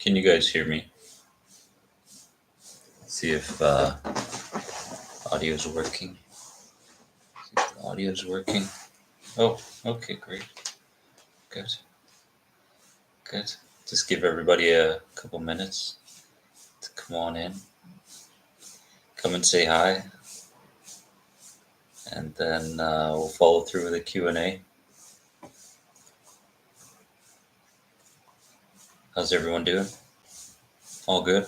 Can you guys hear me? See if audio is working. See if the audio is working. Oh, okay, great. Good. Good. Just give everybody a couple minutes to come on in. Come and say hi. And then we'll follow through with a Q&A. How's everyone doing? All good?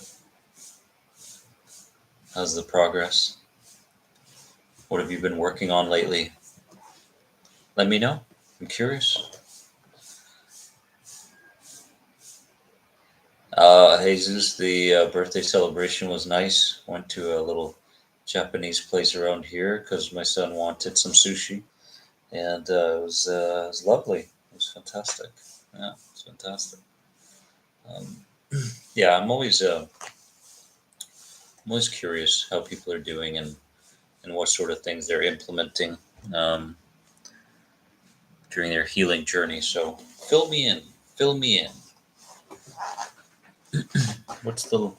How's the progress? What have you been working on lately? Let me know. I'm curious. Jesus, the birthday celebration was nice. Went to a little Japanese place around here because my son wanted some sushi, and it was lovely. It was fantastic. Yeah, it was fantastic. Um, yeah, I'm always curious how people are doing and what sort of things they're implementing um, during their healing journey. So fill me in. Fill me in. What's the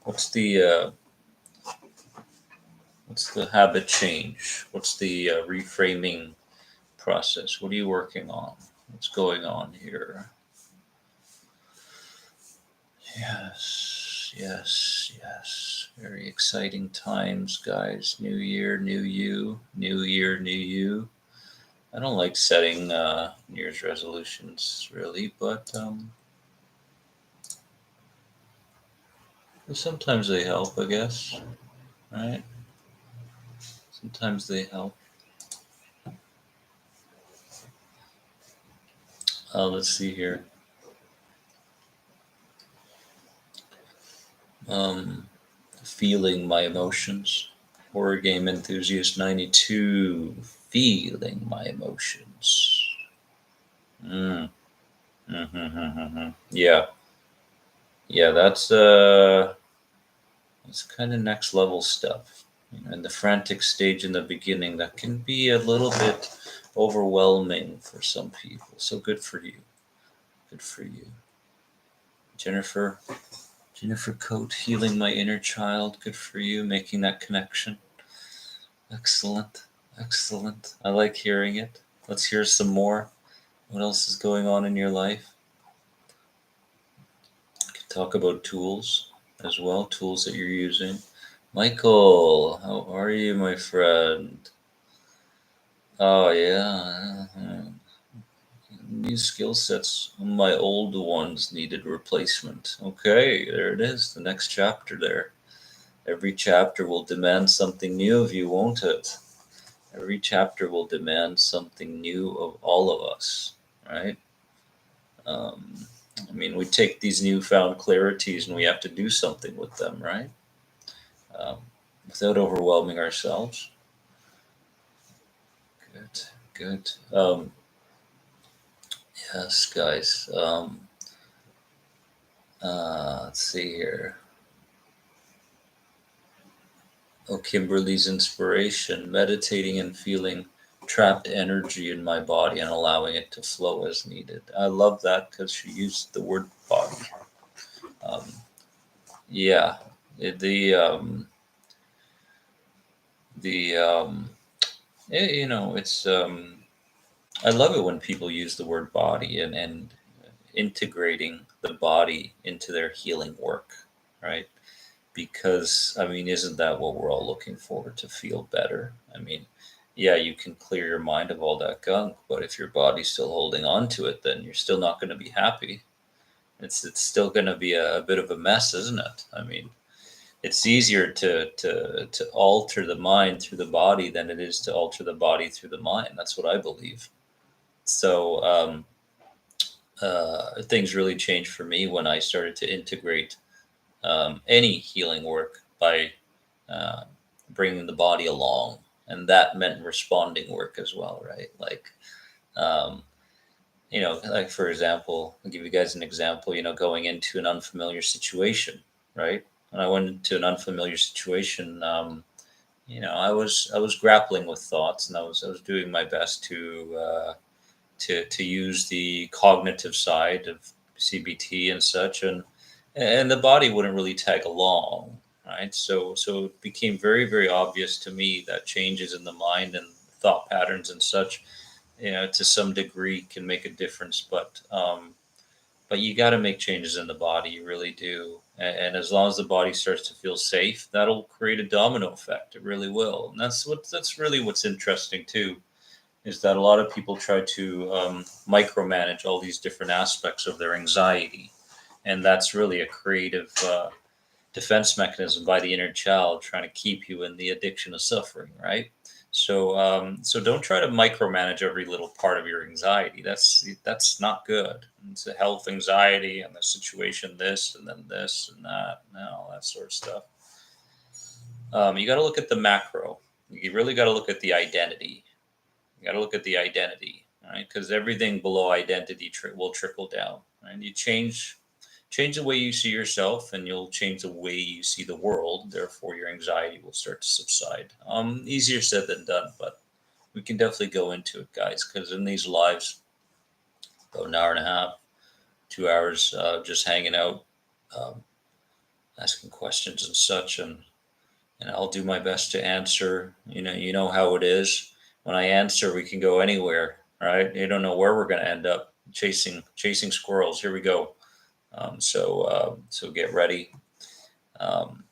what's the uh, what's the habit change? What's the reframing process? What are you working on? What's going on here? Yes, yes, yes. Very exciting times, guys. New year, new you. New year, new you. I don't like setting New Year's resolutions really, but sometimes they help, I guess. Right? Sometimes they help. Let's see here. Um, feeling my emotions. Horror game enthusiast 92. Feeling my emotions. Mm. Yeah, yeah, that's kind of next level stuff. And the frantic stage in the beginning that can be a little bit overwhelming for some people. So good for you. Good for you. Jennifer, Jennifer Coate, healing my inner child. Good for you, making that connection. Excellent. Excellent. I like hearing it. Let's hear some more. What else is going on in your life? We can talk about tools as well, tools that you're using. Michael, how are you, my friend? Oh, yeah. New skill sets. My old ones needed replacement. Okay, there it is. The next chapter there. Every chapter will demand something new of you, won't it? Every chapter will demand something new of all of us, right? I mean, we take these newfound clarities and we have to do something with them, right? Um, without overwhelming ourselves. Good, good. Yes, guys. Let's see here. Oh, Kimberly's inspiration, meditating and feeling trapped energy in my body and allowing it to flow as needed. I love that because she used the word body. Um, yeah, the you know, it's I love it when people use the word body and integrating the body into their healing work, right? Because I mean, isn't that what we're all looking for, to feel better? I mean, yeah, you can clear your mind of all that gunk, but if your body's still holding on to it, then you're still not going to be happy. It's still going to be a bit of a mess, isn't it? I mean, it's easier to alter the mind through the body than it is to alter the body through the mind. That's what I believe. So things really changed for me when I started to integrate any healing work by uh, bringing the body along, and that meant responding work as well, right? Like, um, like for example, I'll give you guys an example. Going into an unfamiliar situation, right? When I went into an unfamiliar situation, I was grappling with thoughts, and I was doing my best to use the cognitive side of CBT and such, and and the body wouldn't really tag along, right? So it became very, very obvious to me that changes in the mind and thought patterns and such, to some degree can make a difference, but you got to make changes in the body. You really do. And as long as the body starts to feel safe, that'll create a domino effect. It really will. And that's really what's interesting too, is that a lot of people try to micromanage all these different aspects of their anxiety, and that's really a creative defense mechanism by the inner child trying to keep you in the addiction of suffering, right? So don't try to micromanage every little part of your anxiety. That's not good. It's a health anxiety and the situation, this and then this and that, and all that sort of stuff. You got to look at the macro. You really got to look at the identity. You got to look at the identity, right? Because everything below identity will trickle down. Right? You change the way you see yourself, and you'll change the way you see the world. Therefore, your anxiety will start to subside. Easier said than done, but we can definitely go into it, guys. Because in these lives, about an hour and a half, 2 hours, just hanging out, um, asking questions and such, and I'll do my best to answer. You know how it is. When I answer, we can go anywhere, right? You don't know where we're going to end up chasing squirrels. Here we go. So get ready. Um,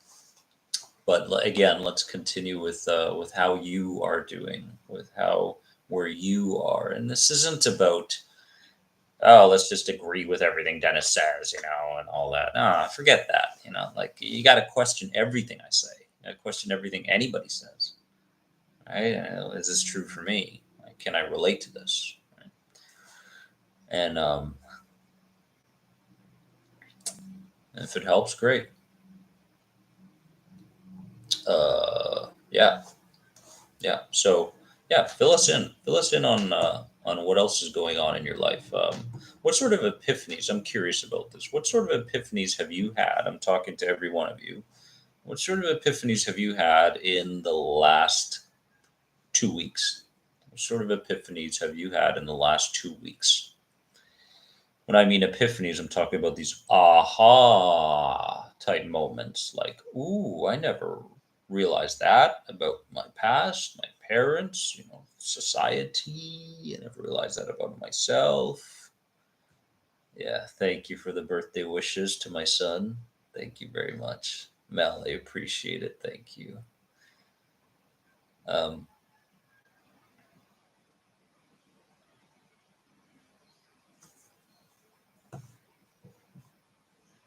but again, let's continue with how you are doing, with how where you are, and this isn't about, oh, let's just agree with everything Dennis says, and all that. No, forget that. Like you got to question everything I say. You got to question everything anybody says. Right? Is this true for me? Like, can I relate to this? Right? And if it helps, great. Yeah, yeah. So yeah, fill us in on what else is going on in your life. What sort of epiphanies? I'm curious about this. What sort of epiphanies have you had? I'm talking to every one of you. What sort of epiphanies have you had in the last 2 weeks? What sort of epiphanies have you had in the last 2 weeks? When I mean epiphanies, I'm talking about these aha type moments like, ooh, I never realized that about my past, my parents, society. I never realized that about myself. Yeah, thank you for the birthday wishes to my son. Thank you very much. Mel, I appreciate it. Thank you. Um,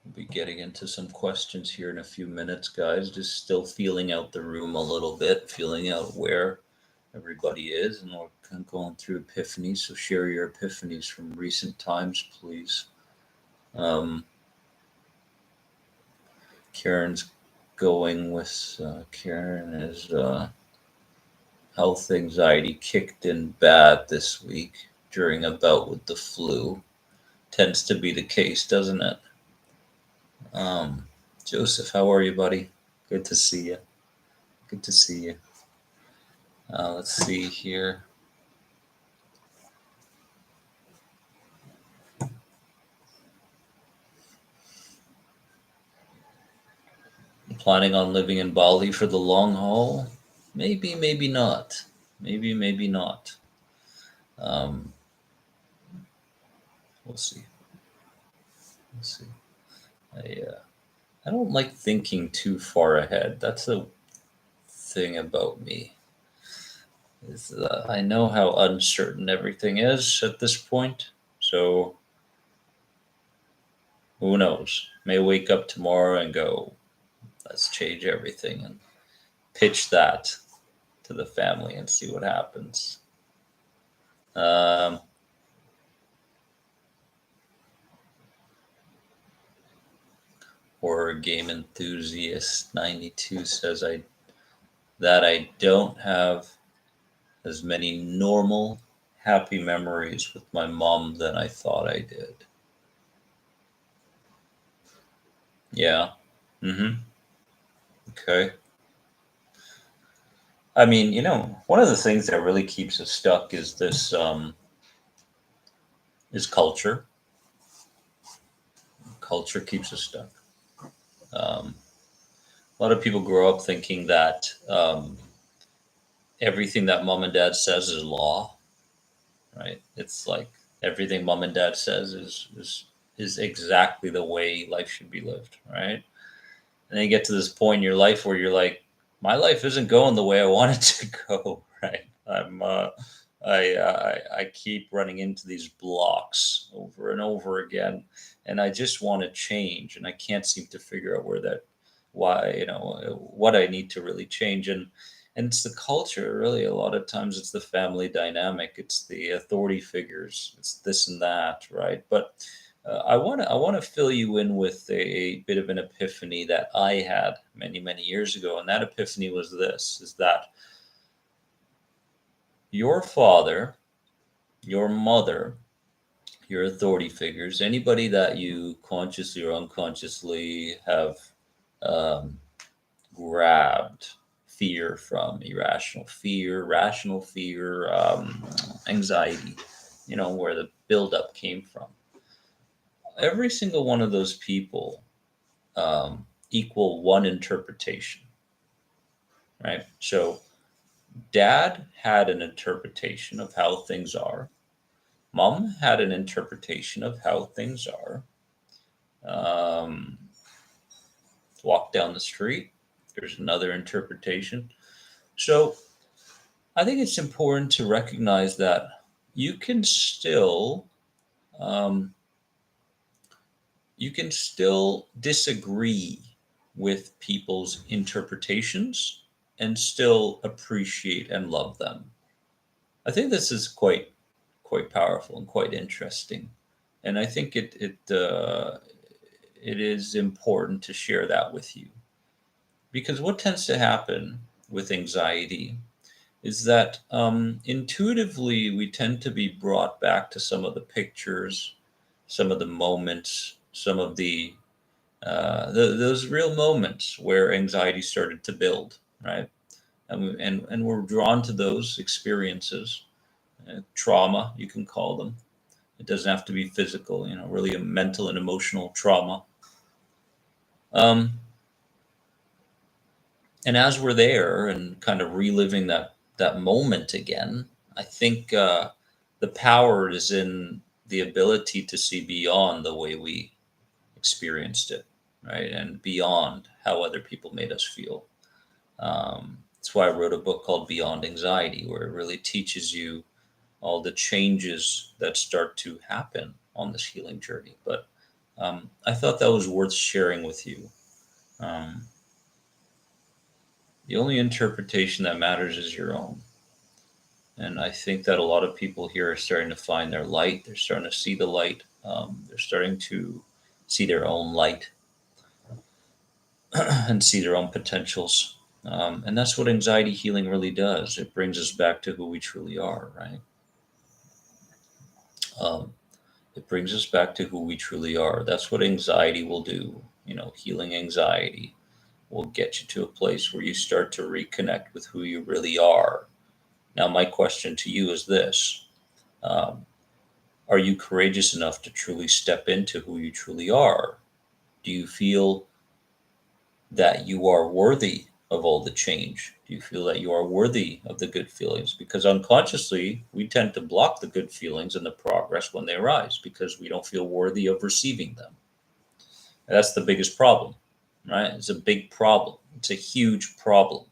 we'll be getting into some questions here in a few minutes, guys. Just still feeling out the room a little bit, feeling out where everybody is, and we're kind of going through epiphanies. So share your epiphanies from recent times, please. Um, Karen's going with Karen is health anxiety kicked in bad this week during a bout with the flu. Tends to be the case, doesn't it? Um, Joseph, how are you, buddy? Good to see you. Good to see you. Let's see here. Planning on living in Bali for the long haul? Maybe, maybe not. Maybe, maybe not. Um, we'll see. We'll see. I don't like thinking too far ahead. That's the thing about me. Is I know how uncertain everything is at this point. So who knows? May wake up tomorrow and go, let's change everything and pitch that to the family and see what happens. Um, Horror game enthusiast 92 says I don't have as many normal happy memories with my mom than I thought I did. Yeah. Mm-hmm. Okay. I mean, one of the things that really keeps us stuck is this is culture. Culture keeps us stuck. Um, a lot of people grow up thinking that everything that mom and dad says is law, right? It's like everything mom and dad says is exactly the way life should be lived, right? And then you get to this point in your life where you're like, my life isn't going the way I want it to go, right? I keep running into these blocks over and over again, and I just want to change, and I can't seem to figure out why, what I need to really change. And it's the culture, really. A lot of times it's the family dynamic, it's the authority figures, it's this and that, right? But I want to fill you in with a bit of an epiphany that I had many many years ago, and that epiphany was this: is that your father, your mother, your authority figures, anybody that you consciously or unconsciously have um, grabbed fear from, irrational fear, rational fear, anxiety, where the buildup came from. Every single one of those people equal one interpretation, right? So dad had an interpretation of how things are. Mom had an interpretation of how things are. Um, walk down the street, there's another interpretation. So I think it's important to recognize that you can still um, you can still disagree with people's interpretations and still appreciate and love them. I think this is quite powerful and quite interesting, and I think it is important to share that with you, because what tends to happen with anxiety is that intuitively we tend to be brought back to some of the pictures, some of the moments, some of those real moments where anxiety started to build, right? And we're drawn to those experiences, trauma, you can call them. It doesn't have to be physical, really a mental and emotional trauma. Um, and as we're there and kind of reliving that moment again, I think the power is in the ability to see beyond the way we experienced it, right, and beyond how other people made us feel. That's why I wrote a book called Beyond Anxiety, where it really teaches you all the changes that start to happen on this healing journey. But I thought that was worth sharing with you. Um, the only interpretation that matters is your own. And I think that a lot of people here are starting to find their light. They're starting to see the light. They're starting to see their own light and see their own potentials. And that's what anxiety healing really does. It brings us back to who we truly are, right? Um, it brings us back to who we truly are. That's what anxiety will do. Healing anxiety will get you to a place where you start to reconnect with who you really are. Now, my question to you is this: um, are you courageous enough to truly step into who you truly are? Do you feel that you are worthy of all the change? Do you feel that you are worthy of the good feelings? Because unconsciously, we tend to block the good feelings and the progress when they arise because we don't feel worthy of receiving them. And that's the biggest problem, right? It's a big problem. It's a huge problem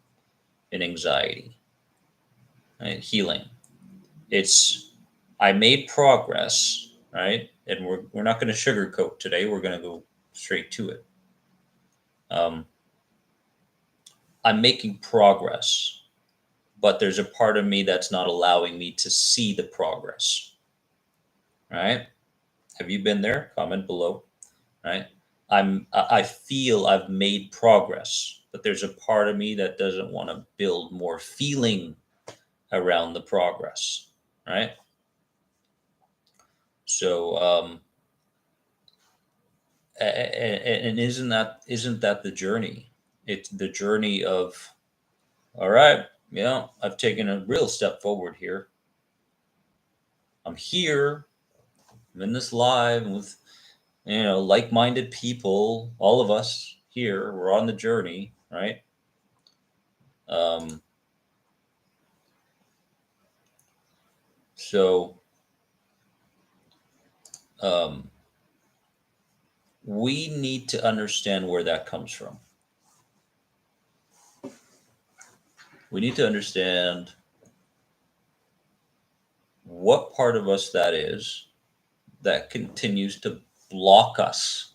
in anxiety, right? Healing. It's, I made progress, right? And we're not going to sugarcoat today. We're going to go straight to it. Um, I'm making progress, but there's a part of me that's not allowing me to see the progress. Right? Have you been there? Comment below. Right? I feel I've made progress, but there's a part of me that doesn't want to build more feeling around the progress. Right? So and isn't that the journey? It's the journey of, all right, I've taken a real step forward here. I'm here. I'm in this live with like-minded people, all of us, here. We're on the journey, right? Um, so um, we need to understand where that comes from. We need to understand what part of us that is that continues to block us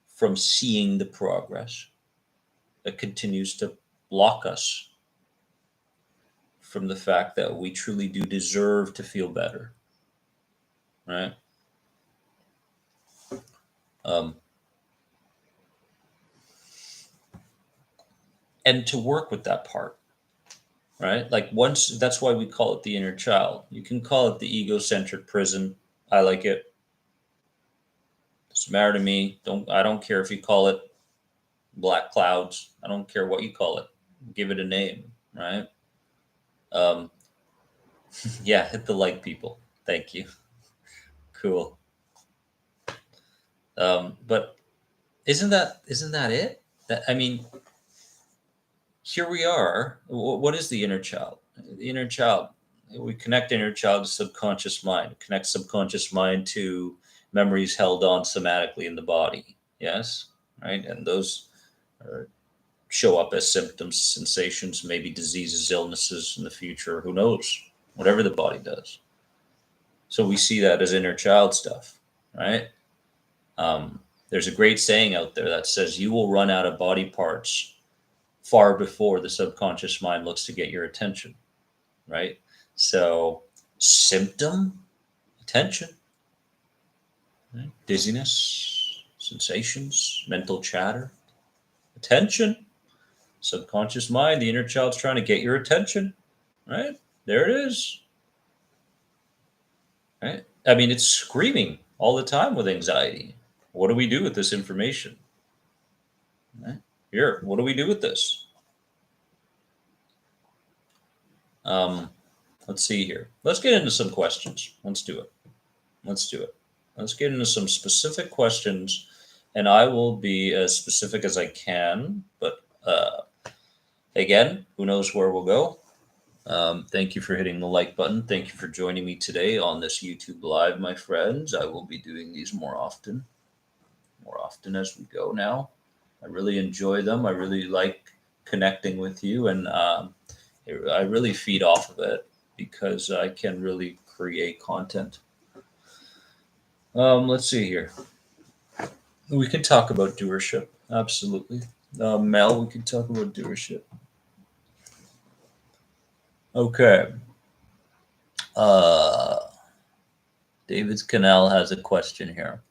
from seeing the progress, that continues to block us from the fact that we truly do deserve to feel better, right? Um, and to work with that part, right? Like once, that's why we call it the inner child. You can call it the egocentric prison. I like it. Doesn't matter to me. I don't care if you call it black clouds. I don't care what you call it. Give it a name, right? Um, yeah, hit the like, people. Thank you. Cool. But isn't that it? I mean, here we are. What is the inner child? The inner child. We connect inner child to subconscious mind. Connect subconscious mind to memories held on somatically in the body. Yes, right, and those are, show up as symptoms, sensations, maybe diseases, illnesses in the future. Who knows? Whatever the body does. So we see that as inner child stuff, right? Um, there's a great saying out there that says you will run out of body parts far before the subconscious mind looks to get your attention, right? So, symptom, attention, right? Dizziness, sensations, mental chatter, attention, subconscious mind, the inner child's trying to get your attention, right? There it is, right? I mean, it's screaming all the time with anxiety. What do we do with this information? Right? Here, what do we do with this? Um, let's see here. Let's get into some questions. Let's do it. Let's do it. Let's get into some specific questions, and I will be as specific as I can. But again, who knows where we'll go? Thank you for hitting the like button. Thank you for joining me today on this YouTube Live, my friends. I will be doing these more often as we go now. I really enjoy them. I really like connecting with you, and I really feed off of it because I can really create content. Let's see here. We can talk about doership. Absolutely. Mel, we can talk about doership. Okay. Uh, David's Canal has a question here.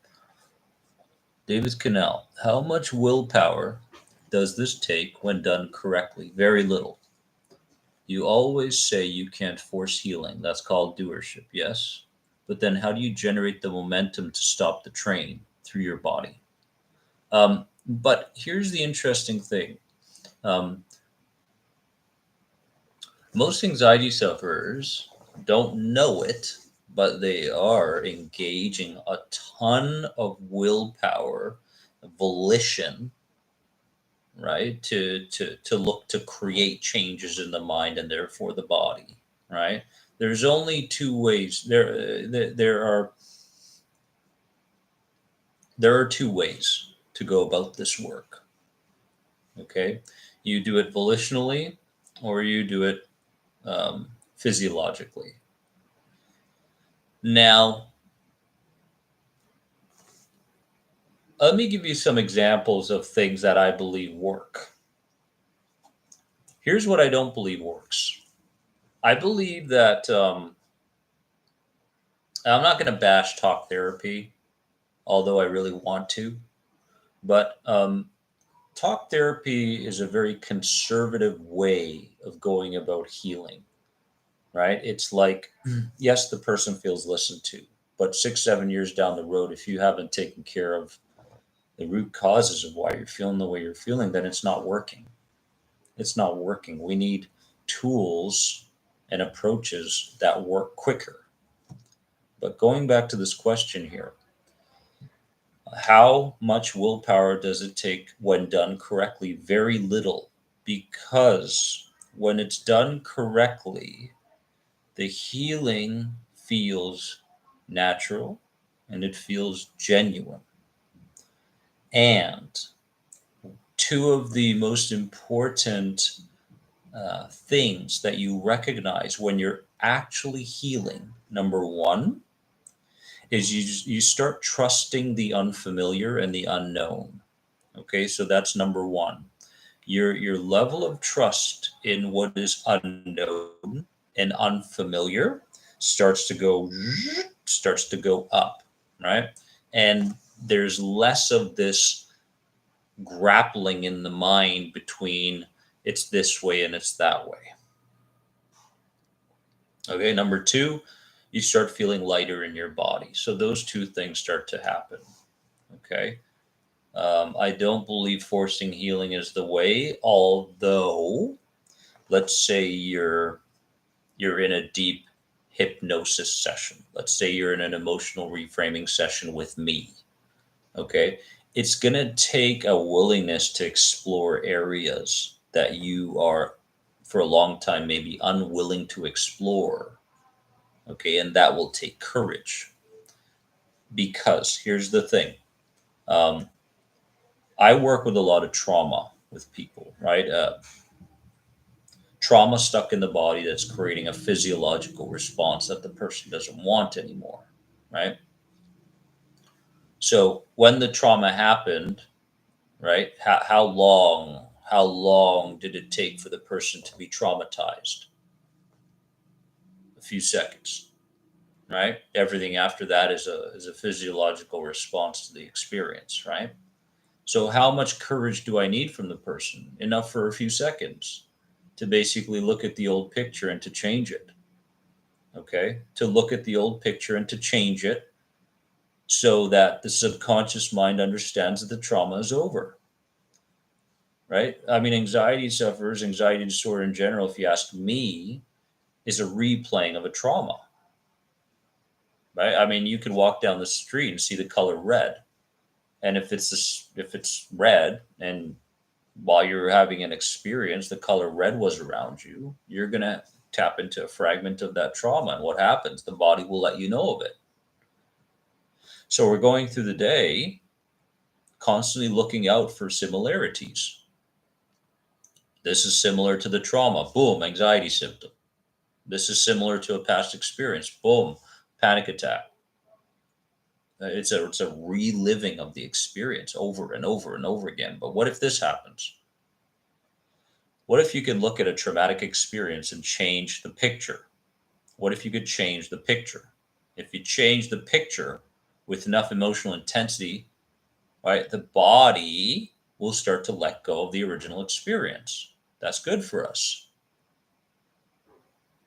David's Canal, how much willpower does this take when done correctly? Very little. You always say you can't force healing. That's called doership, yes? But then how do you generate the momentum to stop the train through your body? But here's the interesting thing. Um, Most anxiety sufferers don't know it, but they are engaging a ton of willpower, volition, right? To look to create changes in the mind and therefore the body, right? There's only two ways. There are two ways to go about this work. Okay, you do it volitionally, or you do it physiologically. Now, let me give you some examples of things that I believe work. Here's what I don't believe works. I believe that I'm not going to bash talk therapy, although I really want to. But talk therapy is a very conservative way of going about healing, right? It's like, yes, the person feels listened to, but 6, 7 years down the road, if you haven't taken care of the root causes of why you're feeling the way you're feeling, then it's not working. It's not working. We need tools and approaches that work quicker. But going back to this question here, How much willpower does it take when done correctly? Very little, because when it's done correctly, the healing feels natural and it feels genuine. And two of the most important things that you recognize when you're actually healing, number one, is you start trusting the unfamiliar and the unknown. Okay, so that's number one. Your level of trust in what is unknown and unfamiliar starts to go up, right? And there's less of this grappling in the mind between it's this way and it's that way. Okay, number two, you start feeling lighter in your body. So those two things start to happen. Okay. I don't believe forcing healing is the way, although let's say you're in a deep hypnosis session. Let's say you're in an emotional reframing session with me. Okay. It's going to take a willingness to explore areas that you are, for a long time, maybe unwilling to explore. Okay. And that will take courage, because here's the thing. Um, I work with a lot of trauma with people, right? Trauma stuck in the body that's creating a physiological response that the person doesn't want anymore, right? So when the trauma happened, right? How long did it take for the person to be traumatized? A few seconds, right? Everything after that is a physiological response to the experience, right? So how much courage do I need from the person? Enough for a few seconds to basically look at the old picture and to change it. Okay? To look at the old picture and to change it so that the subconscious mind understands that the trauma is over. Right? I mean, anxiety sufferers, anxiety disorder in general, if you ask me, is a replaying of a trauma. Right? I mean, you can walk down the street and see the color red. And if it's red, and while you're having an experience, the color red was around you, you're going to tap into a fragment of that trauma. And what happens? The body will let you know of it. So we're going through the day constantly looking out for similarities. This is similar to the trauma. Boom, anxiety symptom. This is similar to a past experience. Boom, panic attack. It's a reliving of the experience over and over and over again. But what if this happens? What if you could look at a traumatic experience and change the picture? What if you could change the picture? If you change the picture with enough emotional intensity, right, the body will start to let go of the original experience. That's good for us.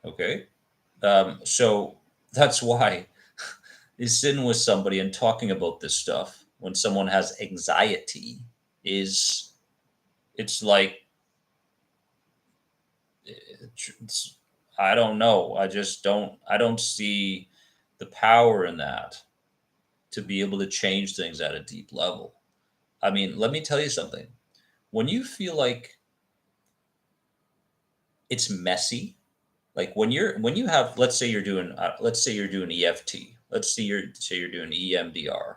Okay. So that's why is sitting with somebody and talking about this stuff when someone has anxiety is it's like it's, I don't know. I don't see the power in that to be able to change things at a deep level. I mean, let me tell you something. When you feel like it's messy, like when you have, let's say you're doing EFT, say you're doing EMDR,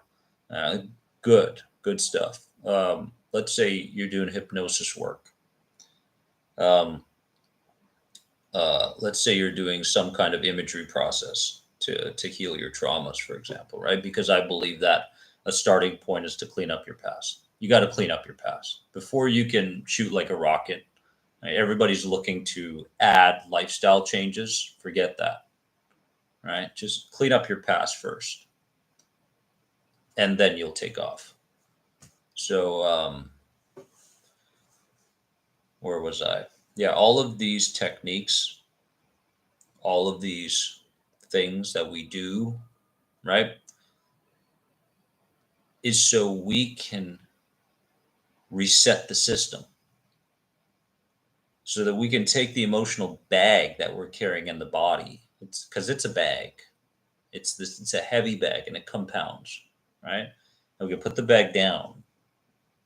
good stuff. Let's say you're doing hypnosis work. Um, let's say you're doing some kind of imagery process to heal your traumas, for example, right? Because I believe that a starting point is to clean up your past. You got to clean up your past before you can shoot like a rocket. Right? Everybody's looking to add lifestyle changes. Forget that, right? Just clean up your past first, and then you'll take off. So, where was I? Yeah, all of these techniques, all of these things that we do, right, is so we can reset the system, so that we can take the emotional bag that we're carrying in the body. It's because it's a bag. It's a heavy bag and it compounds, right? Okay, put the bag down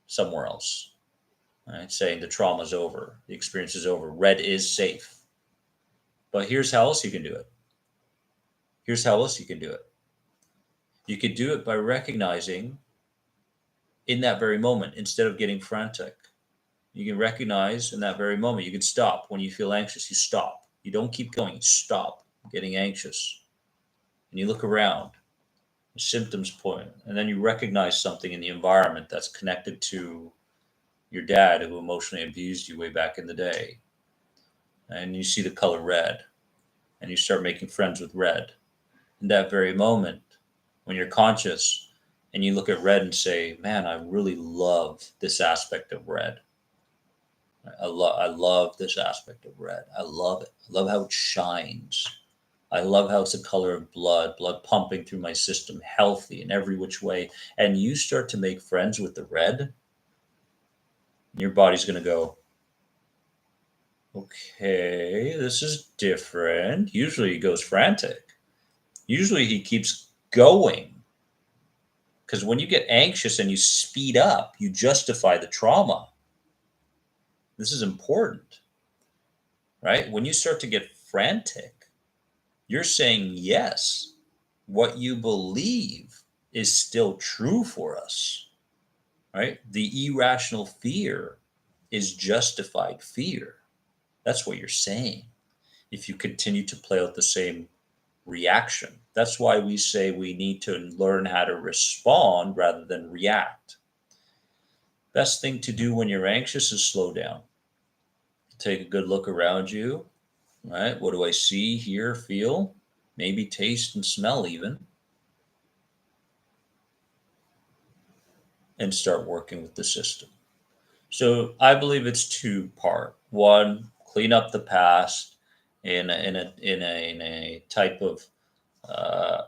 somewhere else. Right? Saying the trauma is over, the experience is over. Red is safe. But here's how else you can do it. Here's how else you can do it. You could do it by recognizing in that very moment instead of getting frantic. You can recognize in that very moment. You can stop when you feel anxious. You stop. You don't keep going. You stop getting anxious. And you look around. The symptoms point. And then you recognize something in the environment that's connected to your dad who emotionally abused you way back in the day. And you see the color red. And you start making friends with red. In that very moment, when you're conscious and you look at red and say, man, I really love this aspect of red. I love this aspect of red. I love it. I love how it shines. I love how it's a color of blood pumping through my system, healthy in every which way. And you start to make friends with the red, your body's going to go, okay, this is different. Usually he goes frantic. Usually he keeps going. Because when you get anxious and you speed up, you justify the trauma. This is important, right? When you start to get frantic, you're saying, yes, what you believe is still true for us, right? The irrational fear is justified fear. That's what you're saying. If you continue to play out the same reaction, that's why we say we need to learn how to respond rather than react. Best thing to do when you're anxious is slow down. Take a good look around you, right? What do I see, hear, feel? Maybe taste and smell even. And start working with the system. So I believe it's two-part. One, clean up the past in a type of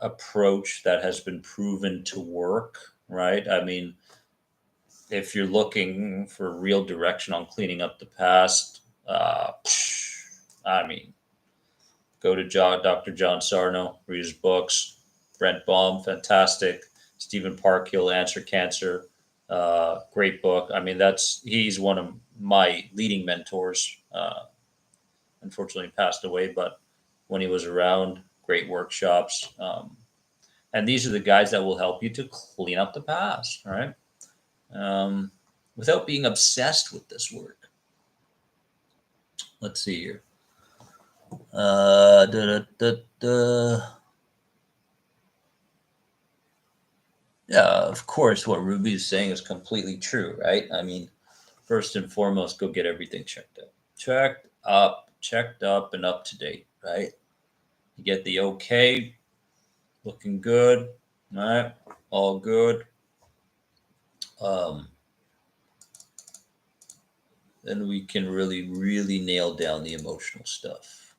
approach that has been proven to work, right? I mean, if you're looking for real direction on cleaning up the past, I mean, go to Dr. John Sarno, read his books. Brent Baum, fantastic. Stephen Parkhill, Answer Cancer, great book. I mean, he's one of my leading mentors. Unfortunately, passed away, but when he was around, great workshops. And these are the guys that will help you to clean up the past, right? Without being obsessed with this work. Let's see here. Da, da, da. Yeah, of course, what Ruby is saying is completely true, right? I mean, first and foremost, go get everything checked out. Checked up, and up to date, right? You get the okay, looking good, right? All good. Then we can really, really nail down the emotional stuff.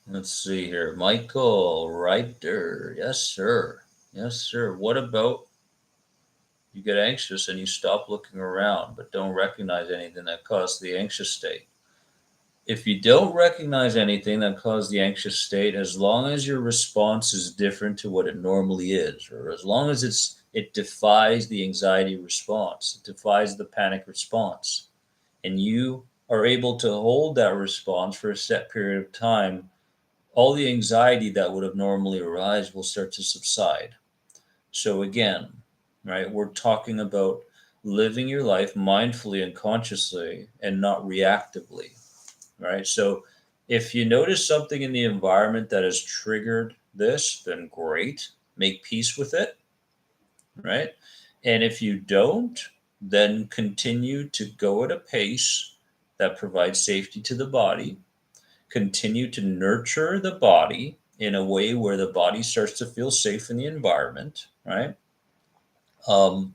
Let's see here. Michael, right there. Yes, sir. Yes, sir. What about you get anxious and you stop looking around, but don't recognize anything that caused the anxious state? If you don't recognize anything that caused the anxious state, as long as your response is different to what it normally is, or as long as it defies the anxiety response, it defies the panic response, and you are able to hold that response for a set period of time, all the anxiety that would have normally arise will start to subside. So again, right, we're talking about living your life mindfully and consciously and not reactively, right? So if you notice something in the environment that has triggered this, then great, make peace with it, right? And if you don't, then continue to go at a pace that provides safety to the body. Continue to nurture the body in a way where the body starts to feel safe in the environment, right? Um,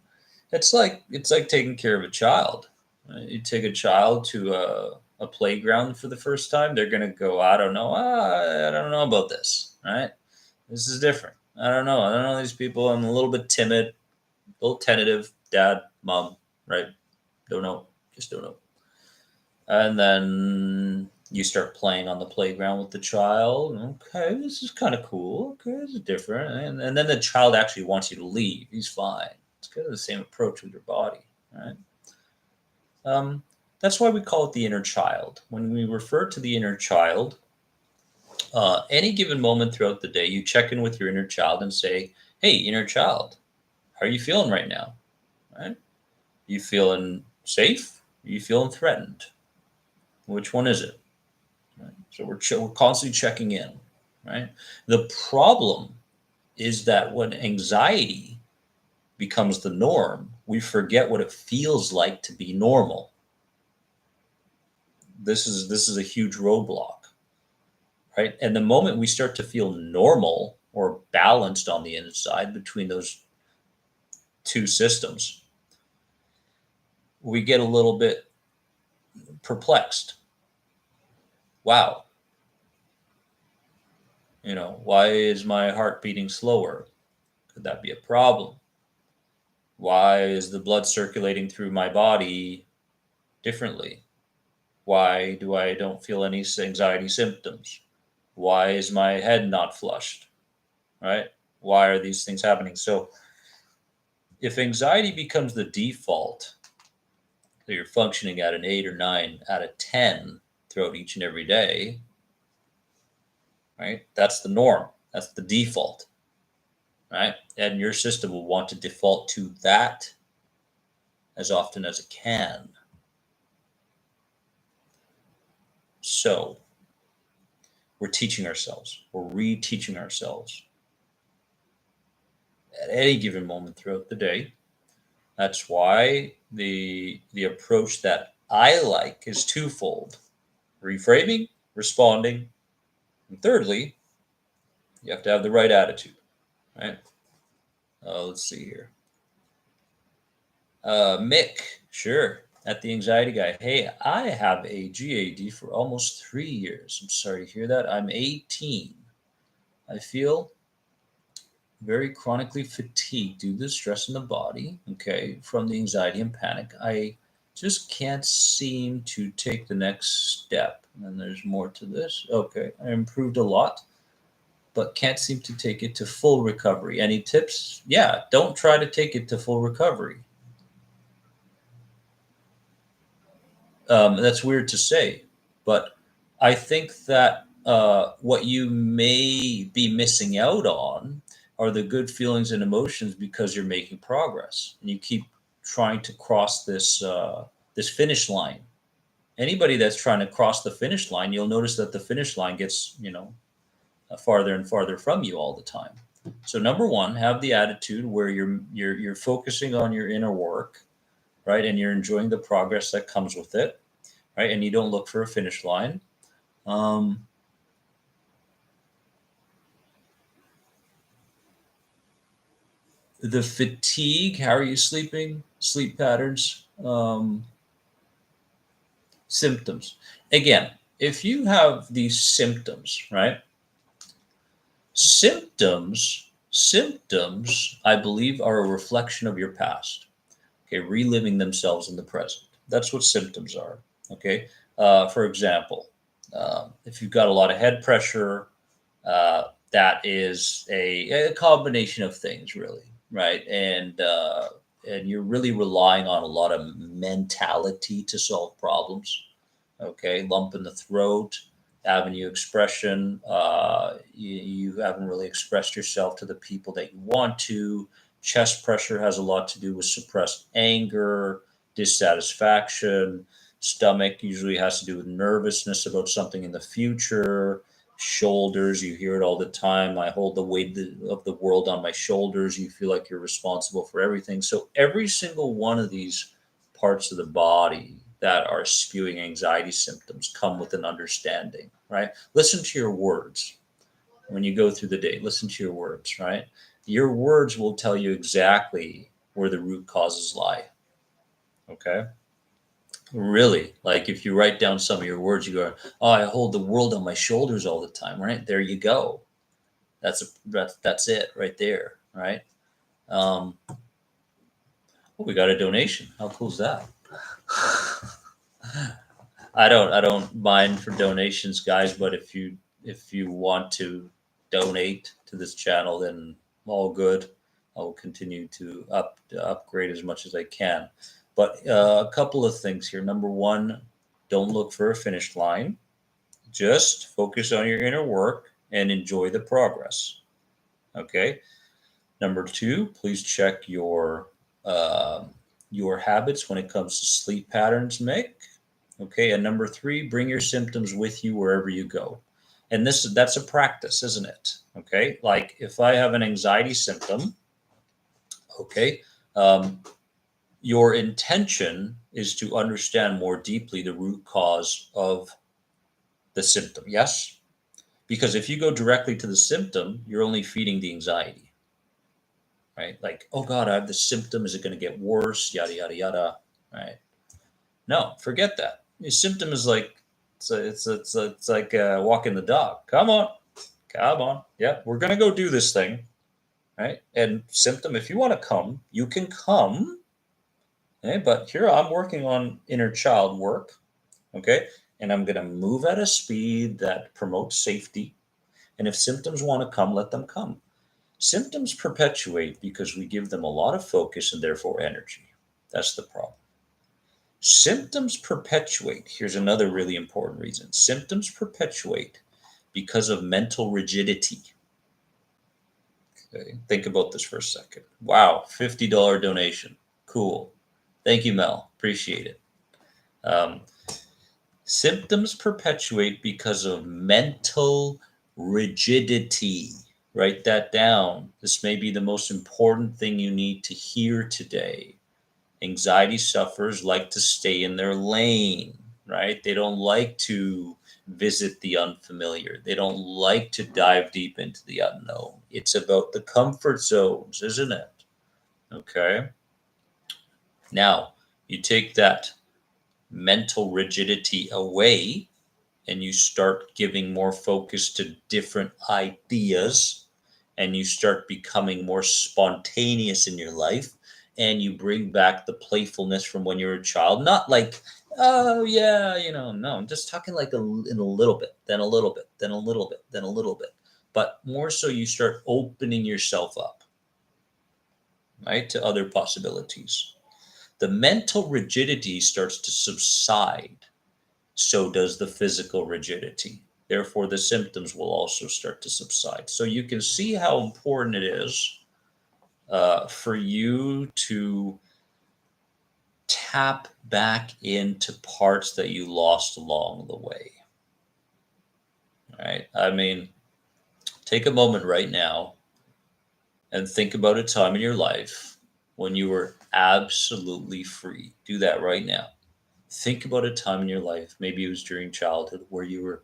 it's like taking care of a child. Right? You take a child to a playground for the first time, they're gonna go, I don't know, I don't know about this, right? This is different. I don't know these people. I'm a little bit timid, a little tentative. Dad, mom, right? Don't know, just don't know. And then You start playing on the playground with the child. Okay, this is kind of cool. Okay, this is different. And then the child actually wants you to leave. He's fine. It's kind of the same approach with your body, right? Um, that's why we call it the inner child. When we refer to the inner child, any given moment throughout the day, you check in with your inner child and say, "Hey, inner child, how are you feeling right now? Right? You feeling safe? Are you feeling threatened? Which one is it?" Right? So we're constantly checking in. Right? The problem is that when anxiety becomes the norm, we forget what it feels like to be normal. This is a huge roadblock, right? And the moment we start to feel normal or balanced on the inside between those two systems, we get a little bit perplexed. Wow, why is my heart beating slower? Could that be a problem? Why is the blood circulating through my body differently? Why do I don't feel any anxiety symptoms? Why is my head not flushed? Right? Why are these things happening? So if anxiety becomes the default, so you're functioning at an 8 or 9 out of 10 throughout each and every day, right? That's the norm. That's the default, right? And your system will want to default to that as often as it can. So we're teaching ourselves, we're reteaching ourselves at any given moment throughout the day. That's why the approach that I like is twofold: reframing, responding, and thirdly, you have to have the right attitude, right? Let's see here. Mick, sure. At the anxiety guy. Hey, I have a GAD for almost 3 years. I'm sorry to hear that. I'm 18. I feel very chronically fatigued due to the stress in the body, okay, from the anxiety and panic. I just can't seem to take the next step. And there's more to this. Okay, I improved a lot, but can't seem to take it to full recovery. Any tips? Yeah, don't try to take it to full recovery. That's weird to say, but I think that what you may be missing out on are the good feelings and emotions because you're making progress and you keep trying to cross this finish line. Anybody that's trying to cross the finish line, you'll notice that the finish line gets farther and farther from you all the time. So number one, have the attitude where you're focusing on your inner work, right, and you're enjoying the progress that comes with it, right? And you don't look for a finish line. Um, the fatigue, how are you sleeping? Sleep patterns, symptoms. Again, if you have these symptoms, right? Symptoms, I believe, are a reflection of your past. Okay, reliving themselves in the present. That's what symptoms are. Okay, for example, if you've got a lot of head pressure, that is a combination of things, really, right? And you're really relying on a lot of mentality to solve problems. Okay, lump in the throat, avenue expression. You haven't really expressed yourself to the people that you want to. Chest pressure has a lot to do with suppressed anger, dissatisfaction. Stomach usually has to do with nervousness about something in the future. Shoulders, you hear it all the time. I hold the weight of the world on my shoulders. You feel like you're responsible for everything. So every single one of these parts of the body that are spewing anxiety symptoms come with an understanding, right? Listen to your words when you go through the day. Listen to your words, right? Your words will tell you exactly where the root causes lie. Okay. Really, like if you write down some of your words, you go, "Oh, I hold the world on my shoulders all the time." Right there, you go. That's it right there. Right. Oh, we got a donation. How cool is that? I don't mind for donations, guys, but if you want to donate to this channel, then all good. I will continue to upgrade as much as I can. But a couple of things here. Number one, don't look for a finish line. Just focus on your inner work and enjoy the progress. Okay. Number two, please check uh, your habits when it comes to sleep patterns, Mick. Okay, and number three, bring your symptoms with you wherever you go. And that's a practice, isn't it? Okay, like if I have an anxiety symptom, okay, um, your intention is to understand more deeply the root cause of the symptom. Yes, because if you go directly to the symptom, you're only feeding the anxiety, right? Like, oh God, I have this symptom. Is it going to get worse? Yada yada yada. Right? No, forget that. Your symptom is like it's like walking the dog. Come on. Yeah, we're gonna go do this thing, right? And symptom, if you want to come, you can come. Okay, but here I'm working on inner child work. Okay, and I'm gonna move at a speed that promotes safety. And if symptoms want to come, let them come. Symptoms perpetuate because we give them a lot of focus and therefore energy. That's the problem. Symptoms perpetuate. Here's another really important reason. Symptoms perpetuate because of mental rigidity. Okay, think about this for a second. Wow, $50 donation. Cool. Thank you, Mel. Appreciate it. Um, Symptoms perpetuate because of mental rigidity. Write that down. This may be the most important thing you need to hear today. Anxiety sufferers like to stay in their lane, right? They don't like to visit the unfamiliar. They don't like to dive deep into the unknown. It's about the comfort zones, isn't it? Okay. Now, you take that mental rigidity away and you start giving more focus to different ideas and you start becoming more spontaneous in your life and you bring back the playfulness from when you were a child, not like, oh yeah, no, I'm just talking like in a little bit, then a little bit, then a little bit, then a little bit, but more so you start opening yourself up, right, to other possibilities. The mental rigidity starts to subside, so does the physical rigidity. Therefore, the symptoms will also start to subside. So you can see how important it is for you to tap back into parts that you lost along the way. Right? I mean, take a moment right now and think about a time in your life when you were absolutely free. Do that right now. Think about a time in your life, maybe it was during childhood, where you were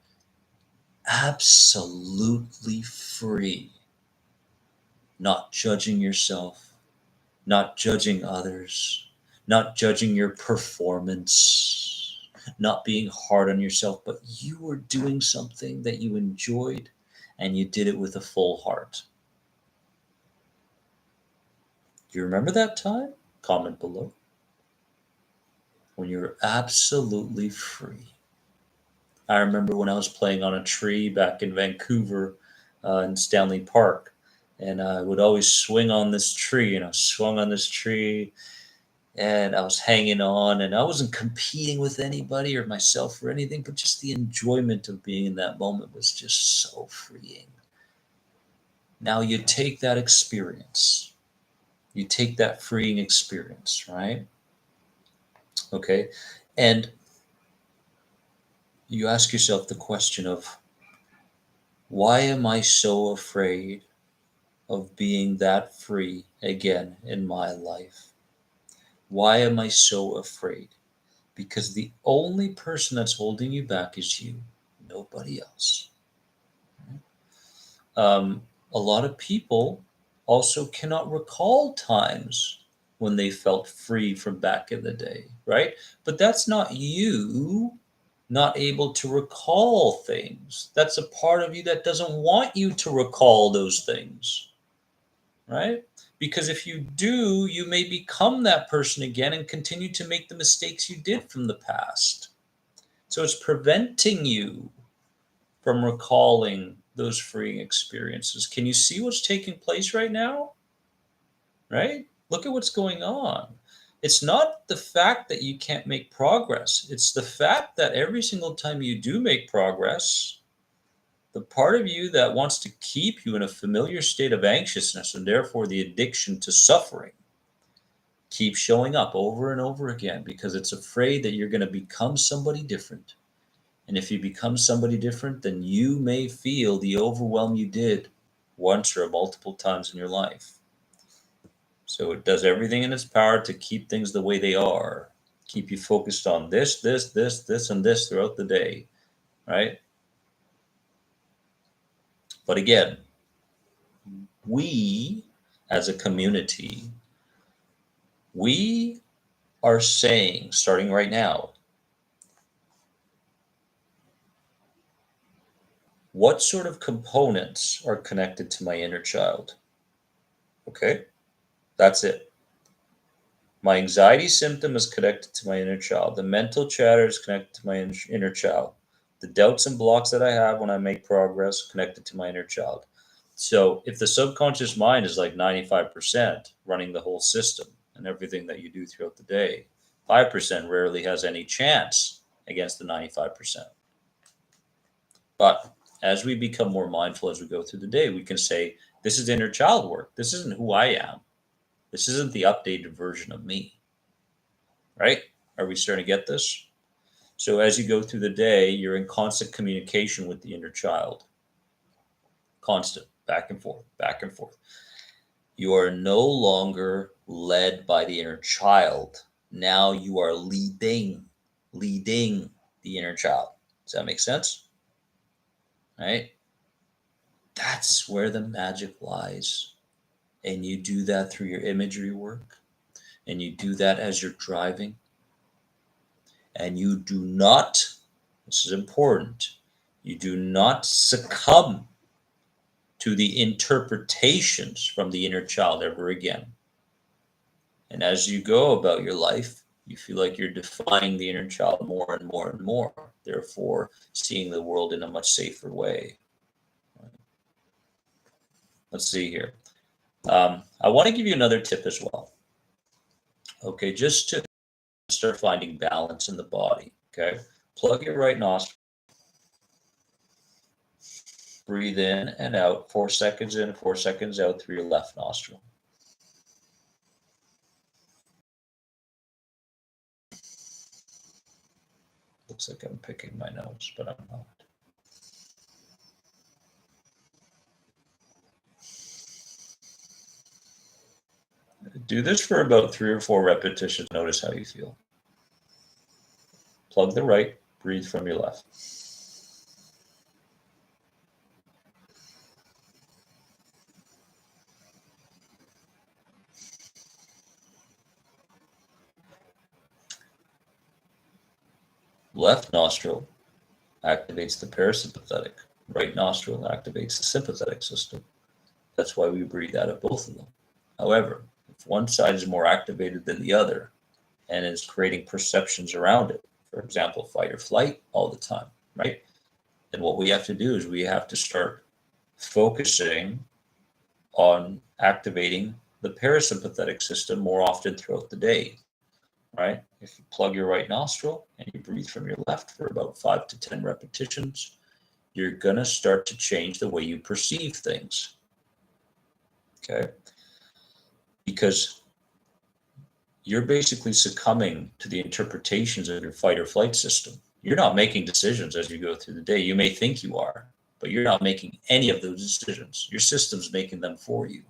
absolutely free, not judging yourself, not judging others, not judging your performance, not being hard on yourself, but you were doing something that you enjoyed and you did it with a full heart. Do you remember that time? Comment below. When you were absolutely free. I remember when I was playing on a tree back in Vancouver in Stanley Park, and I would always swing on this tree, and I swung on this tree, and I was hanging on, and I wasn't competing with anybody or myself or anything, but just the enjoyment of being in that moment was just so freeing. Now you take that experience, you take that freeing experience, right? Okay, and you ask yourself the question of, why am I so afraid of being that free again in my life? Why am I so afraid? Because the only person that's holding you back is you, nobody else. A lot of people also cannot recall times when they felt free from back in the day, right? But that's not you not able to recall things. That's a part of you that doesn't want you to recall those things, right? Because if you do, you may become that person again and continue to make the mistakes you did from the past. So it's preventing you from recalling those freeing experiences. Can you see what's taking place right now? Right? Look at what's going on. It's not the fact that you can't make progress. It's the fact that every single time you do make progress, the part of you that wants to keep you in a familiar state of anxiousness and therefore the addiction to suffering keeps showing up over and over again because it's afraid that you're going to become somebody different. And if you become somebody different, then you may feel the overwhelm you did once or multiple times in your life. So it does everything in its power to keep things the way they are, keep you focused on this, and this throughout the day, right? But again, we as a community, we are saying, starting right now, what sort of components are connected to my inner child? Okay, that's it. My anxiety symptom is connected to my inner child. The mental chatter is connected to my inner child. The doubts and blocks that I have when I make progress connected to my inner child. So if the subconscious mind is like 95% running the whole system and everything that you do throughout the day, 5% rarely has any chance against the 95%. But as we become more mindful as we go through the day, we can say, this is inner child work. This isn't who I am. This isn't the updated version of me, right? Are we starting to get this? So as you go through the day, you're in constant communication with the inner child. Constant, back and forth, back and forth. You are no longer led by the inner child. Now you are leading the inner child. Does that make sense? Right? That's where the magic lies. And you do that through your imagery work. And you do that as you're driving. And you do not, this is important, you do not succumb to the interpretations from the inner child ever again. And as you go about your life, you feel like you're defining the inner child more and more and more, therefore seeing the world in a much safer way. Let's see here. I want to give you another tip as well. Okay, just to start finding balance in the body. Okay, plug your right nostril. Breathe in and out, 4 seconds in, 4 seconds out through your left nostril. Looks like I'm picking my nose, but I'm not. Do this for about 3 or 4 repetitions. Notice how you feel. Plug the right, breathe from your left. Left nostril activates the parasympathetic. Right nostril activates the sympathetic system. That's why we breathe out of both of them. However, if one side is more activated than the other and is creating perceptions around it, for example, fight or flight all the time, right? Then what we have to do is we have to start focusing on activating the parasympathetic system more often throughout the day, right? If you plug your right nostril and you breathe from your left for about 5 to 10 repetitions, you're going to start to change the way you perceive things. Okay? Because you're basically succumbing to the interpretations of your fight or flight system. You're not making decisions as you go through the day. You may think you are, but you're not making any of those decisions. Your system's making them for you.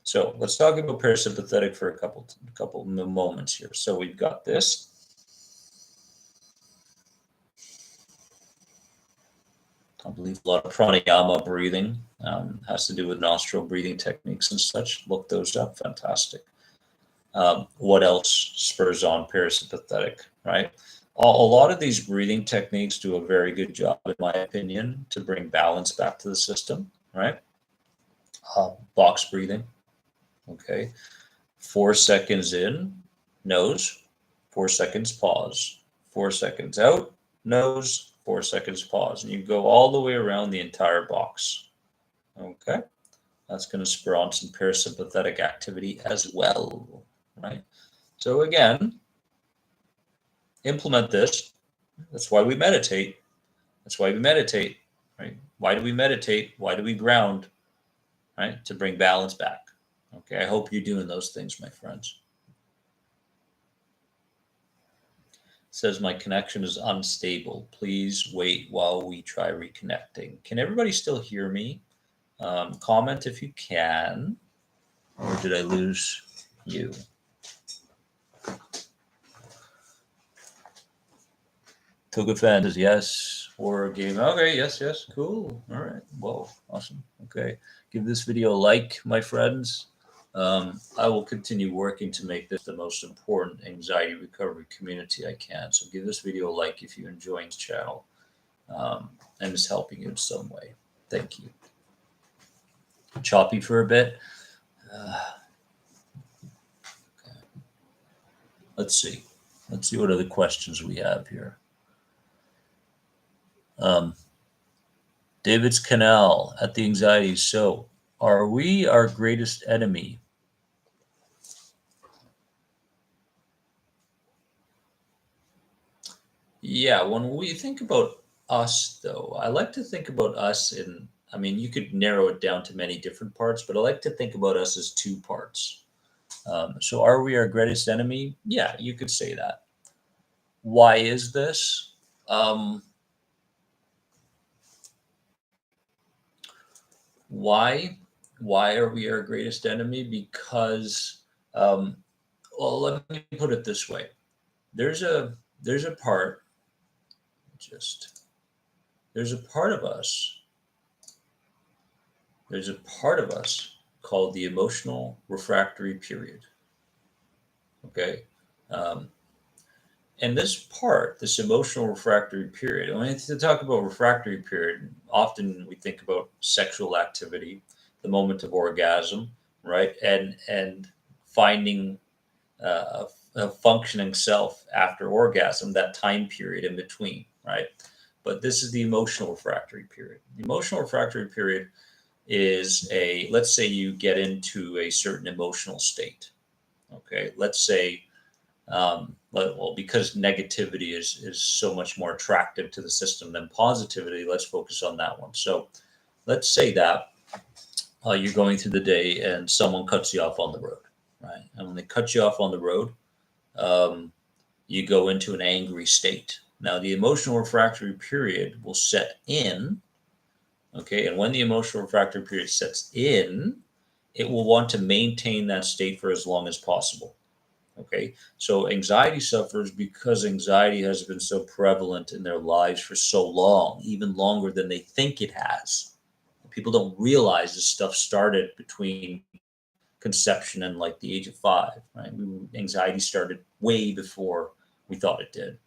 So let's talk about parasympathetic for a couple moments here. So we've got this. I believe a lot of pranayama breathing has to do with nostril breathing techniques and such. Look those up. Fantastic. What else spurs on parasympathetic, right? A lot of these breathing techniques do a very good job, in my opinion, to bring balance back to the system, right? Box breathing, okay? 4 seconds in, nose, 4 seconds pause. 4 seconds out, nose, 4 seconds pause. And you go all the way around the entire box. Okay? That's going to spur on some parasympathetic activity as well, right? So again, implement this. That's why we meditate. That's why we meditate, right? Why do we meditate? Why do we ground? Right? To bring balance back. Okay, I hope you're doing those things, my friends. Says my connection is unstable. Please wait while we try reconnecting. Can everybody still hear me? Comment if you can. Or did I lose you? Toga fan says yes. Horror game. Okay, yes, cool. All right. Whoa, awesome. Okay. Give this video a like, my friends. I will continue working to make this the most important anxiety recovery community I can. So give this video a like if you're enjoying this channel and it's helping you in some way. Thank you. Choppy for a bit. Okay. Let's see. Let's see what other questions we have here. David's Canal at the anxiety. So, are we our greatest enemy? Yeah, when we think about us, though, I like to think about us in, I mean, you could narrow it down to many different parts, but I like to think about us as two parts. So, are we our greatest enemy? Yeah, you could say that. Why is this? Why? Why are we our greatest enemy? Because, well, let me put it this way. There's a part, there's a part of us. There's a part of us called the emotional refractory period. Okay. And this part, this emotional refractory period, when we talk about refractory period, often we think about sexual activity, the moment of orgasm, right? And finding a functioning self after orgasm, that time period in between, right? But this is the emotional refractory period. The emotional refractory period is let's say you get into a certain emotional state. Okay. Let's say, well, because negativity is so much more attractive to the system than positivity, let's focus on that one. So let's say that you're going through the day and someone cuts you off on the road, right? And when they cut you off on the road, you go into an angry state. Now, the emotional refractory period will set in, okay? And when the emotional refractory period sets in, it will want to maintain that state for as long as possible. Okay, so anxiety sufferers because anxiety has been so prevalent in their lives for so long, even longer than they think it has. People don't realize this stuff started between conception and like the age of 5, right? Anxiety started way before we thought it did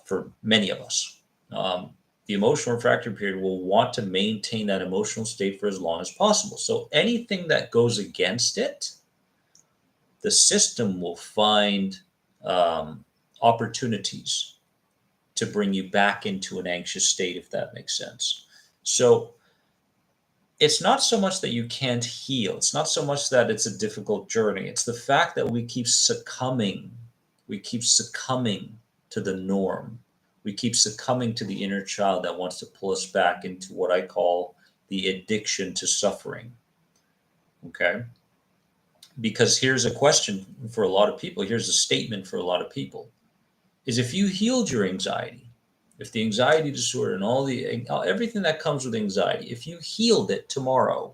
for many of us. The emotional refractory period will want to maintain that emotional state for as long as possible. So anything that goes against it, the system will find opportunities to bring you back into an anxious state, if that makes sense. So it's not so much that you can't heal. It's not so much that it's a difficult journey. It's the fact that we keep succumbing. We keep succumbing to the norm. We keep succumbing to the inner child that wants to pull us back into what I call the addiction to suffering. Okay? Because here's a question for a lot of people. Here's a statement for a lot of people is if you healed your anxiety, if the anxiety disorder and everything that comes with anxiety, if you healed it tomorrow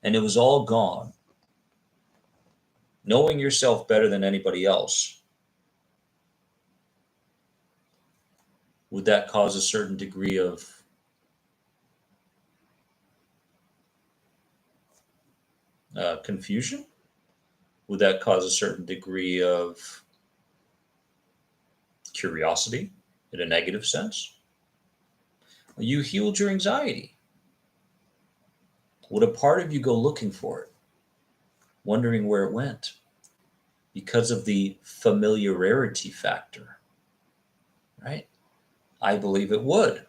and it was all gone, knowing yourself better than anybody else, would that cause a certain degree of confusion? Would that cause a certain degree of curiosity in a negative sense? You healed your anxiety. Would a part of you go looking for it, wondering where it went? Because of the familiarity factor. right? I believe it would,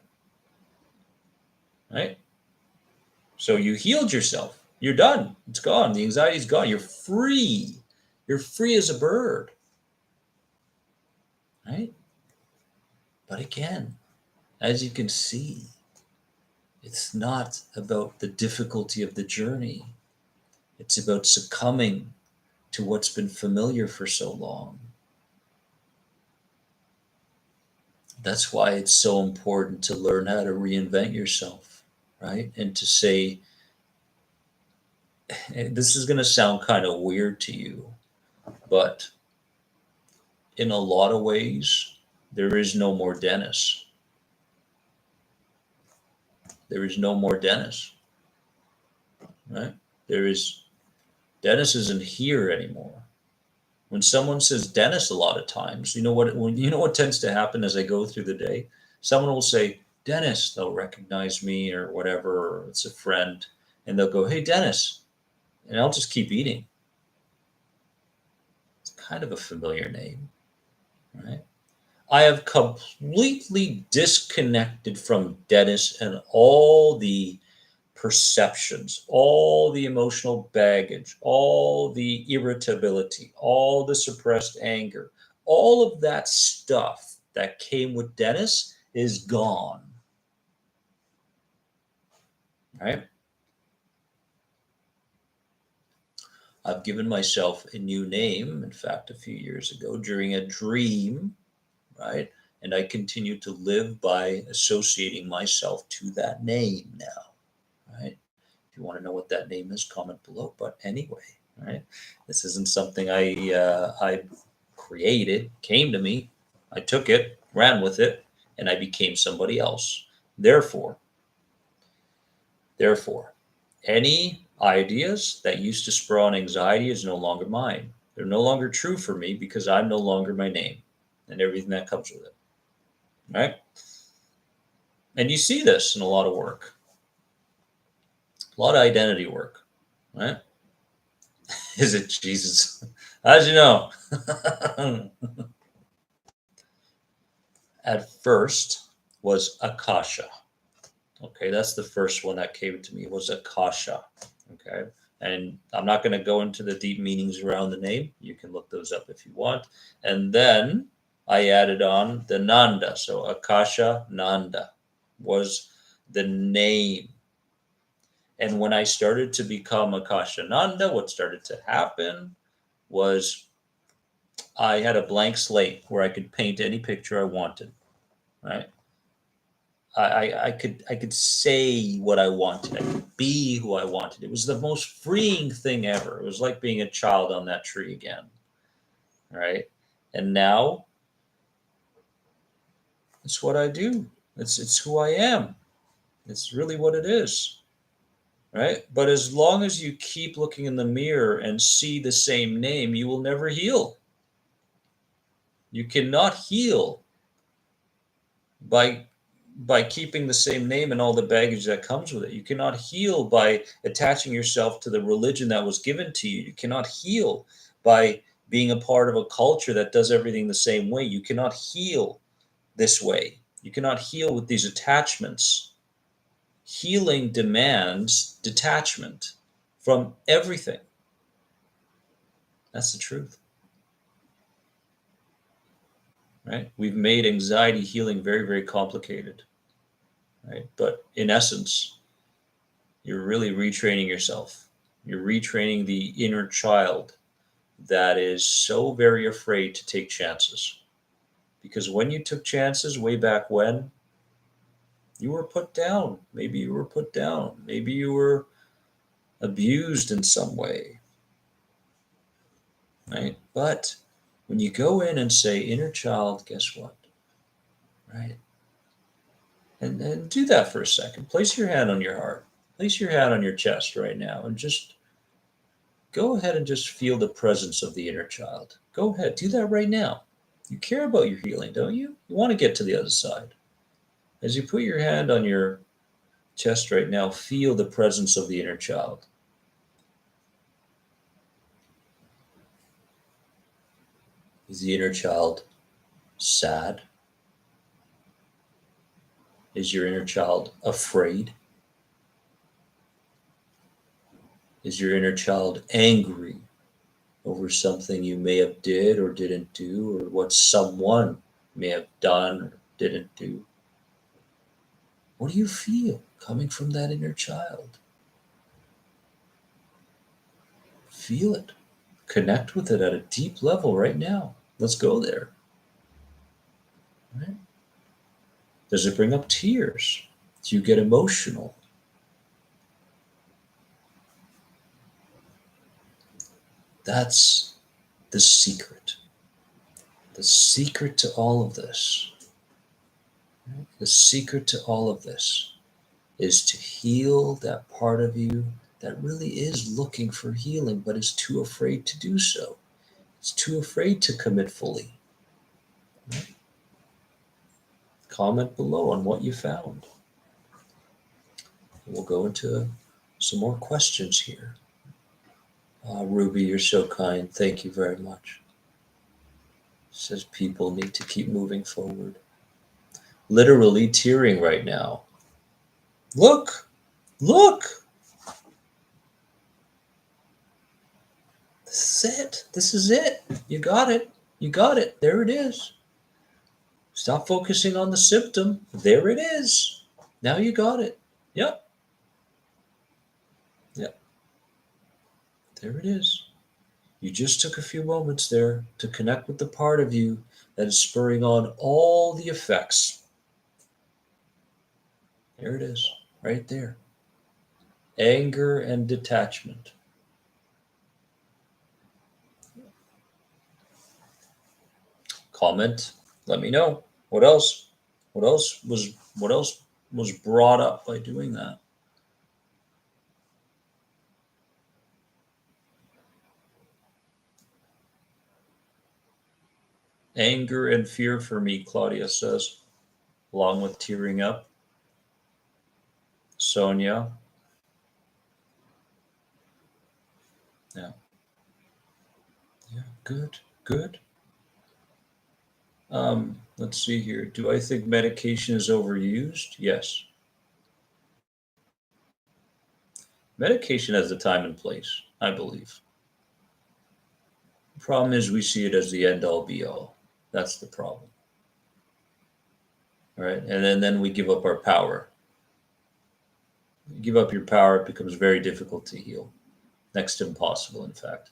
right? So you healed yourself. You're done. It's gone. The anxiety's gone. You're free. You're free as a bird, right? But again, as you can see, it's not about the difficulty of the journey. It's about succumbing to what's been familiar for so long. That's why it's so important to learn how to reinvent yourself, right? And to say, this is going to sound kind of weird to you, but in a lot of ways, there is no more Dennis. There is no more Dennis, right? There is, Dennis isn't here anymore. When someone says Dennis a lot of times, you know what tends to happen as I go through the day? Someone will say, Dennis, they'll recognize me or whatever, or it's a friend, and they'll go, hey, Dennis. And I'll just keep eating. It's kind of a familiar name, right? I have completely disconnected from Dennis and all the perceptions, all the emotional baggage, all the irritability, all the suppressed anger, all of that stuff that came with Dennis is gone, right? I've given myself a new name, in fact, a few years ago during a dream, right? And I continue to live by associating myself to that name now, right? If you want to know what that name is, comment below. But anyway, right? This isn't something I created, came to me. I took it, ran with it, and I became somebody else. Therefore, therefore, any ideas that used to spur on anxiety is no longer mine. They're no longer true for me because I'm no longer my name and everything that comes with it. Right? And you see this in a lot of work, a lot of identity work, right? Is it Jesus? How'd you know? At first was Akasha. Okay, that's the first one that came to me was Akasha. Okay, and I'm not going to go into the deep meanings around the name. You can look those up if you want. And then I added on the Nanda. So Akasha Nanda was the name. And when I started to become Akasha Nanda, what started to happen was I had a blank slate where I could paint any picture I wanted, right? I could say what I wanted. I could be who I wanted. It was the most freeing thing ever. It was like being a child on that tree again, right? And now it's what I do. It's who I am. It's really what it is, right? But as long as you keep looking in the mirror and see the same name, you will never heal. You cannot heal by keeping the same name and all the baggage that comes with it. You cannot heal by attaching yourself to the religion that was given to you. You cannot heal by being a part of a culture that does everything the same way. You cannot heal this way. You cannot heal with these attachments. Healing demands detachment from everything. That's the truth, right? We've made anxiety healing very, very complicated, right? But in essence, you're really retraining yourself. You're retraining the inner child that is so very afraid to take chances. Because when you took chances way back when, you were put down. Maybe you were put down. Maybe you were abused in some way, right? But when you go in and say, inner child, guess what? Right? And do that for a second. Place your hand on your heart. Place your hand on your chest right now and just go ahead and just feel the presence of the inner child. Go ahead, do that right now. You care about your healing, don't you? You want to get to the other side. As you put your hand on your chest right now, feel the presence of the inner child. Is the inner child sad? Is your inner child afraid? Is your inner child angry over something you may have did or didn't do, or what someone may have done or didn't do? What do you feel coming from that inner child? Feel it. Connect with it at a deep level right now. Let's go there. Right? Does it bring up tears? Do you get emotional? That's the secret. The secret to all of this. Right? The secret to all of this is to heal that part of you that really is looking for healing, but is too afraid to do so. It's too afraid to commit fully. Right? Comment below on what you found. We'll go into some more questions here. Ruby, you're so kind. Thank you very much. Says people need to keep moving forward. Literally tearing right now. Look, look. This is it. This is it. You got it. You got it. There it is. Stop focusing on the symptom. There it is. Now you got it. Yep. Yep. There it is. You just took a few moments there to connect with the part of you that is spurring on all the effects. There it is. Right there. Anger and detachment. Comment. Let me know. What else? What else was brought up by doing that? Anger and fear for me, Claudia says, along with tearing up. Sonia. Yeah. Yeah. Good. Good. Let's see here. Do I think medication is overused? Yes. Medication has a time and place, I believe. The problem is we see it as the end all be all. That's the problem. All right. And then we give up our power. You give up your power, it becomes very difficult to heal. Next to impossible, in fact.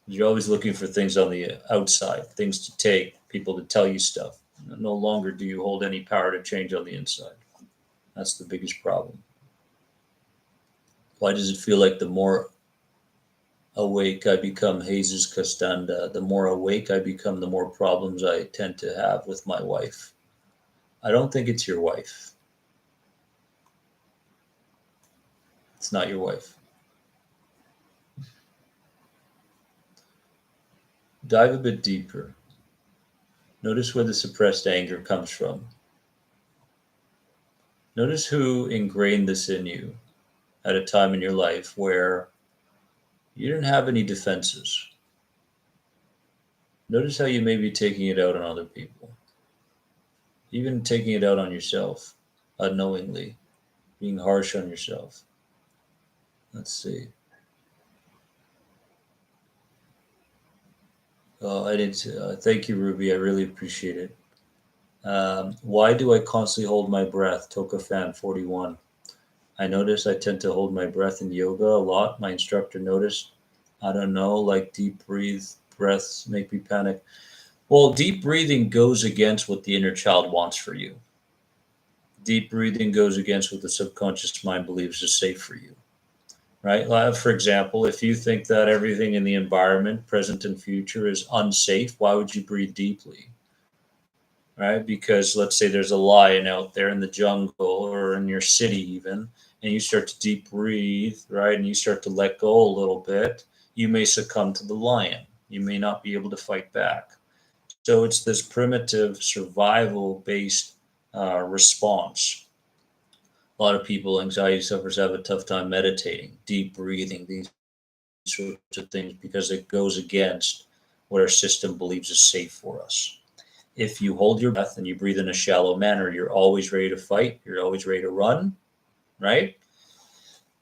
You're always looking for things on the outside, things to take, people to tell you stuff. No longer do you hold any power to change on the inside. That's the biggest problem. Why does it feel like the more awake I become, Jesus Costanda, the more awake I become, the more problems I tend to have with my wife? I don't think it's your wife. It's not your wife. Dive a bit deeper. Notice where the suppressed anger comes from. Notice who ingrained this in you at a time in your life where you didn't have any defenses. Notice how you may be taking it out on other people, even taking it out on yourself unknowingly, being harsh on yourself. Let's see. I didn't. Thank you, Ruby. I really appreciate it. Why do I constantly hold my breath? Toka fan 41. I notice I tend to hold my breath in yoga a lot. My instructor noticed. I don't know, like deep breaths make me panic. Well, deep breathing goes against what the inner child wants for you. Deep breathing goes against what the subconscious mind believes is safe for you, right? For example, if you think that everything in the environment, present and future, is unsafe, why would you breathe deeply? Right? Because let's say there's a lion out there in the jungle or in your city even, and you start to deep breathe, right? And you start to let go a little bit, you may succumb to the lion. You may not be able to fight back. So it's this primitive survival based response. A lot of people, anxiety sufferers, have a tough time meditating, deep breathing, these sorts of things, because it goes against what our system believes is safe for us. If you hold your breath and you breathe in a shallow manner, you're always ready to fight, you're always ready to run, right?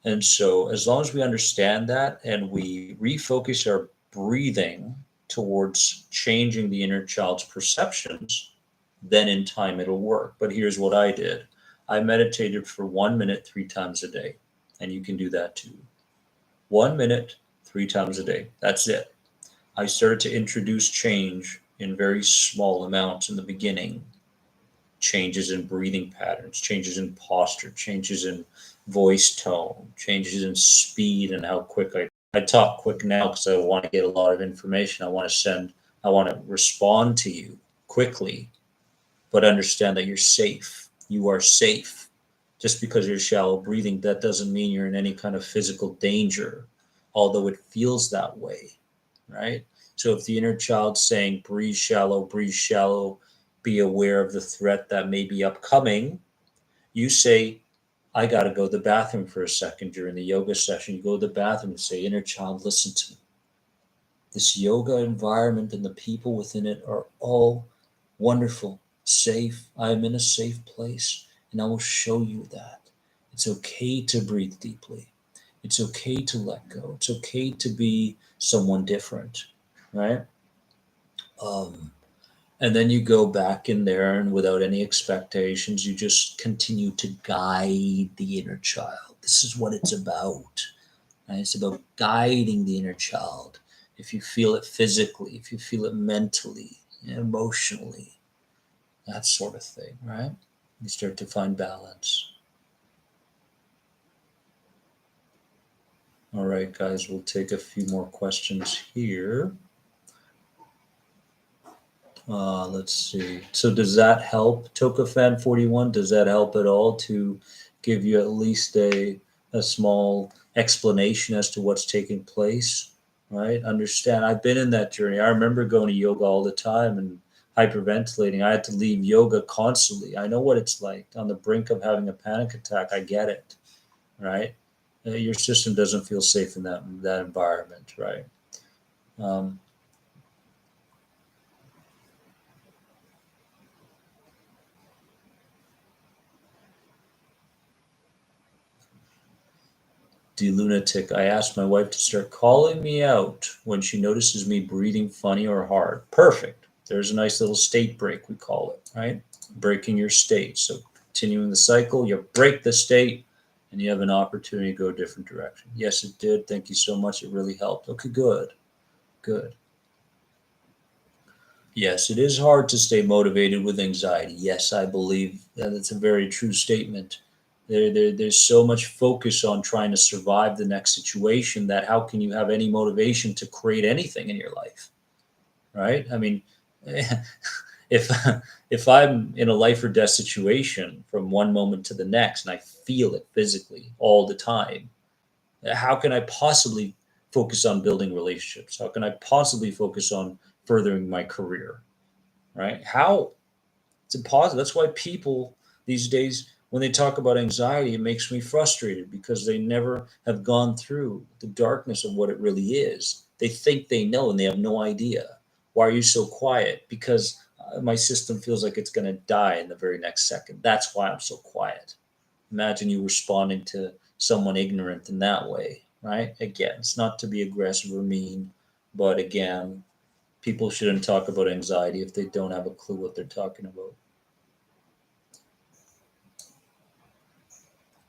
And so, as long as we understand that and we refocus our breathing towards changing the inner child's perceptions, then in time it'll work. But here's what I did: I meditated for 1 minute 3 times a day. And you can do that too. 1 minute 3 times a day. That's it. I started to introduce change in very small amounts in the beginning, changes in breathing patterns, changes in posture, changes in voice tone, changes in speed and how quick I talk quick now because I want to get a lot of information. I want to respond to you quickly, but understand that you're safe. You are safe. Just because you're shallow breathing, that doesn't mean you're in any kind of physical danger, although it feels that way, right? So if the inner child's saying, breathe shallow, be aware of the threat that may be upcoming, you say, I got to go to the bathroom for a second during the yoga session. You go to the bathroom and say, inner child, listen to me. This yoga environment and the people within it are all wonderful, safe. I am in a safe place, and I will show you that. It's okay to breathe deeply. It's okay to let go. It's okay to be someone different, right? Um, and then you go back in there, and without any expectations, you just continue to guide the inner child. This is what it's about. Right? It's about guiding the inner child. If you feel it physically, if you feel it mentally, emotionally, that sort of thing, right? You start to find balance. All right, guys, we'll take a few more questions here. Let's see. So does that help, TokaFan41? Does that help at all to give you at least a small explanation as to what's taking place? Right? Understand. I've been in that journey. I remember going to yoga all the time and hyperventilating. I had to leave yoga constantly. I know what it's like on the brink of having a panic attack. I get it. Right? Your system doesn't feel safe in that environment. Right? Um, The lunatic. I asked my wife to start calling me out when she notices me breathing funny or hard. Perfect. There's a nice little state break, we call it, right? Breaking your state. So continuing the cycle, you break the state and you have an opportunity to go a different direction. Yes, it did. Thank you so much. It really helped. Okay, good. Good. Yes, it is hard to stay motivated with anxiety. Yes, I believe that it's a very true statement. There's so much focus on trying to survive the next situation that how can you have any motivation to create anything in your life, right? I mean, if if I'm in a life or death situation from one moment to the next and I feel it physically all the time, how can I possibly focus on building relationships? How can I possibly focus on furthering my career? Right? How? It's impossible. That's why people these days, when they talk about anxiety, it makes me frustrated because they never have gone through the darkness of what it really is. They think they know and they have no idea. Why are you so quiet? Because my system feels like it's going to die in the very next second. That's why I'm so quiet. Imagine you responding to someone ignorant in that way, right? Again, it's not to be aggressive or mean, but again, people shouldn't talk about anxiety if they don't have a clue what they're talking about.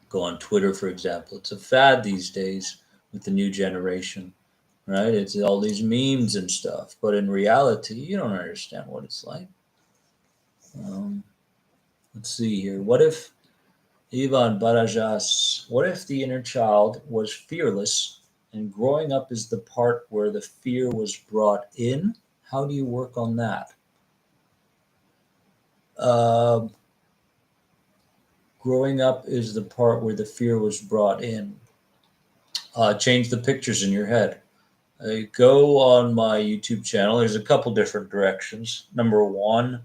Go on Twitter, for example. It's a fad these days with the new generation, right? It's all these memes and stuff. But in reality, you don't understand what it's like. Um, let's see here. What if Ivan Barajas, what if the inner child was fearless and growing up is the part where the fear was brought in? How do you work on that? Uh, Growing up is the part where the fear was brought in. Change the pictures in your head. Go on my YouTube channel. There's a couple different directions. Number one,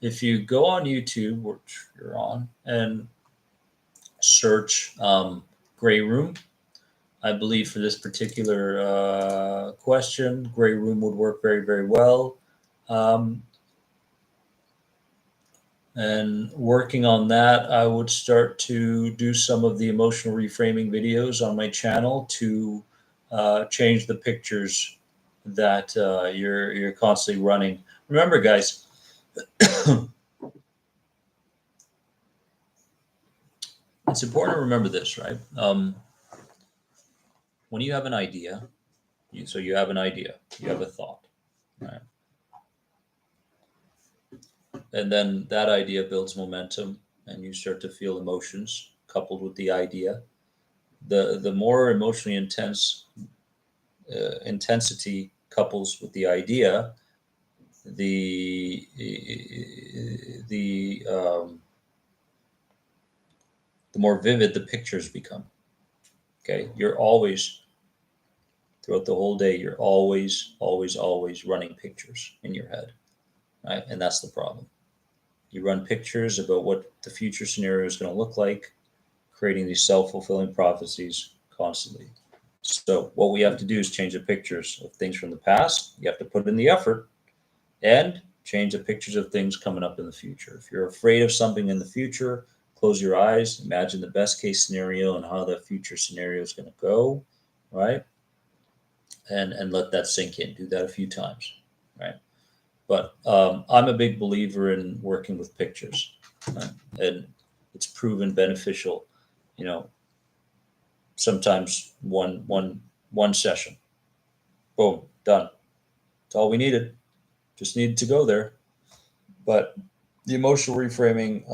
if you go on YouTube, which you're on, and search Gray Room, I believe for this particular question, Gray Room would work very, very well. Um, And working on that, I would start to do some of the emotional reframing videos on my channel to change the pictures that you're constantly running. Remember, guys, it's important to remember this, right? When you have an idea, so you have an idea, you have a thought, right? And then that idea builds momentum, and you start to feel emotions coupled with the idea. The more emotionally intensity couples with the idea, the the um, the more vivid the pictures become. Okay, you're always throughout the whole day. You're always running pictures in your head, right? And that's the problem. You run pictures about what the future scenario is going to look like, creating these self-fulfilling prophecies constantly. So what we have to do is change the pictures of things from the past. You have to put in the effort and change the pictures of things coming up in the future. If you're afraid of something in the future, close your eyes, imagine the best case scenario and how the future scenario is going to go, right? And let that sink in. Do that a few times, right? But I'm a big believer in working with pictures, right? And it's proven beneficial. You know, sometimes one session, boom, done. That's all we needed. Just needed to go there. But the emotional reframing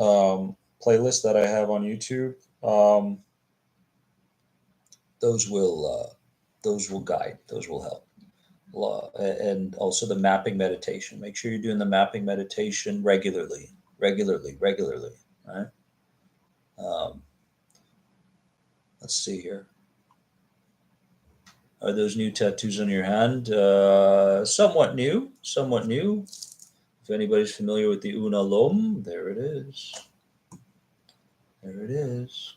playlist that I have on YouTube, um, those will guide, those will help. And also the mapping meditation. Make sure you're doing the mapping meditation regularly. Right? Um, let's see here. Are those new tattoos on your hand? Somewhat new. Somewhat new. If anybody's familiar with the Una Lom, there it is. There it is.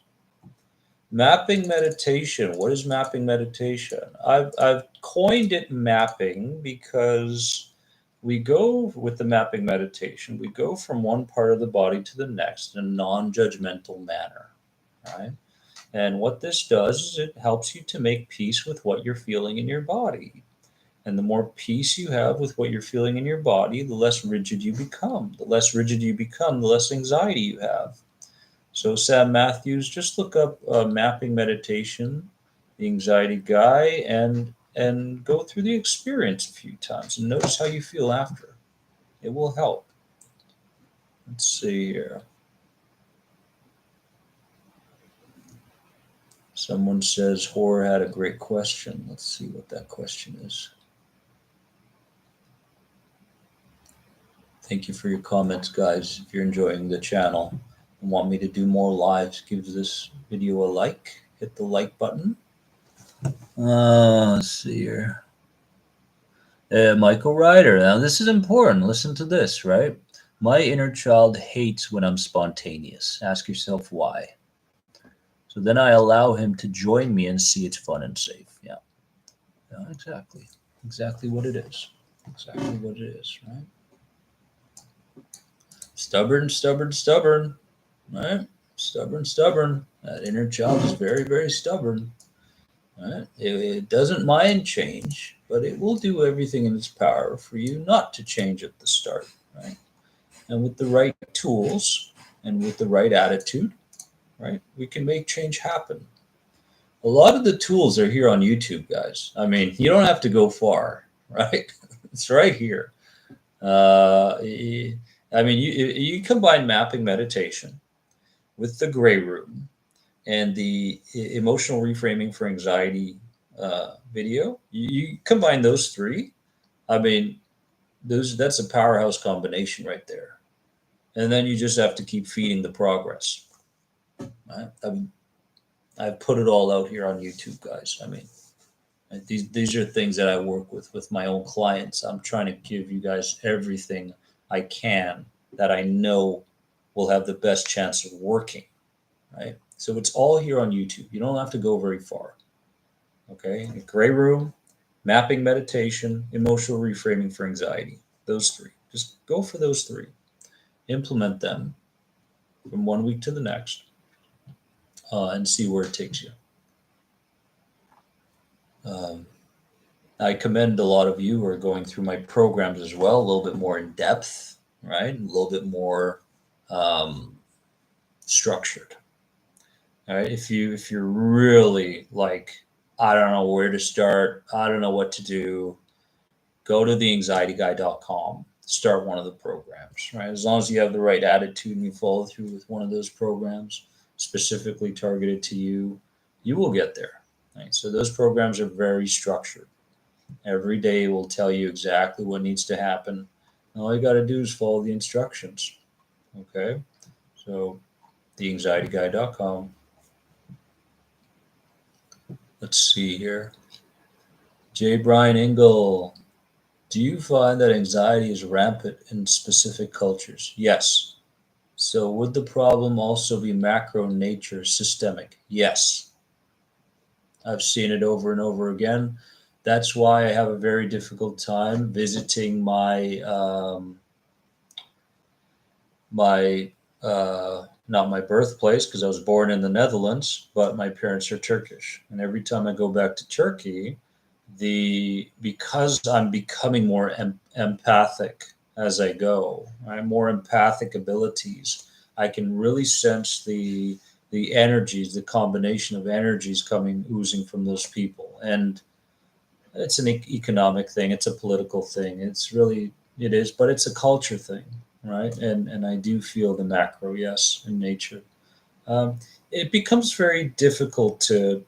Mapping meditation. What is mapping meditation? I've coined it mapping because we go with the mapping meditation, we go from one part of the body to the next in a non-judgmental manner, right? And what this does is it helps you to make peace with what you're feeling in your body. And the more peace you have with what you're feeling in your body, the less rigid you become. The less rigid you become, the less anxiety you have. So, Sam Matthews, just look up mapping meditation, the anxiety guy, and go through the experience a few times and notice how you feel after. It will help. Let's see here. Someone says Horror had a great question. Let's see what that question is. Thank you for your comments, guys. If you're enjoying the channel and want me to do more lives, give this video a like. Hit the like button. Let's see here. Michael Ryder. Now, this is important. Listen to this, right? My inner child hates when I'm spontaneous. Ask yourself why. So then I allow him to join me and see it's fun and safe. Yeah, yeah, exactly. Exactly what it is. Exactly what it is, right? Stubborn, right? Stubborn. That inner child is very stubborn, right? It doesn't mind change, but it will do everything in its power for you not to change at the start, right? And with the right tools and with the right attitude, right, we can make change happen. A lot of the tools are here on YouTube, guys. I mean, you don't have to go far, right? It's right here. I mean, you combine mapping meditation with the gray room and the emotional reframing for anxiety video. You combine those three. I mean, that's a powerhouse combination right there. And then you just have to keep feeding the progress. Right? I've put it all out here on YouTube, guys. I mean, these are things that I work with my own clients. I'm trying to give you guys everything I can that I know will have the best chance of working, right? So it's all here on YouTube. You don't have to go very far. Okay, gray room, mapping meditation, emotional reframing for anxiety. Those three. Just go for those three. implement them from one week to the next, and see where it takes you. Um, I commend a lot of you who are going through my programs as well, a little bit more in depth, right? A little bit more um, structured. All right. If you're really like, I don't know where to start, I don't know what to do, go to theanxietyguy.com, start one of the programs, right? As long as you have the right attitude and you follow through with one of those programs specifically targeted to you, you will get there. Right? So those programs are very structured. Every day will tell you exactly what needs to happen. And all you got to do is follow the instructions. Okay. So theanxietyguy.com. Let's see here. J. Brian Engel. Do you find that anxiety is rampant in specific cultures? Yes. So would the problem also be macro nature, systemic? Yes. I've seen it over and over again. That's why I have a very difficult time visiting my not my birthplace because I was born in the Netherlands, but my parents are Turkish. And every time I go back to Turkey, the because I'm becoming more empathic as I go, right? More empathic abilities. I can really sense the energies, the combination of energies coming oozing from those people, and it's an economic thing, it's a political thing, it's really it is, but it's a culture thing, right? And I do feel the macro, yes, in nature. It becomes very difficult to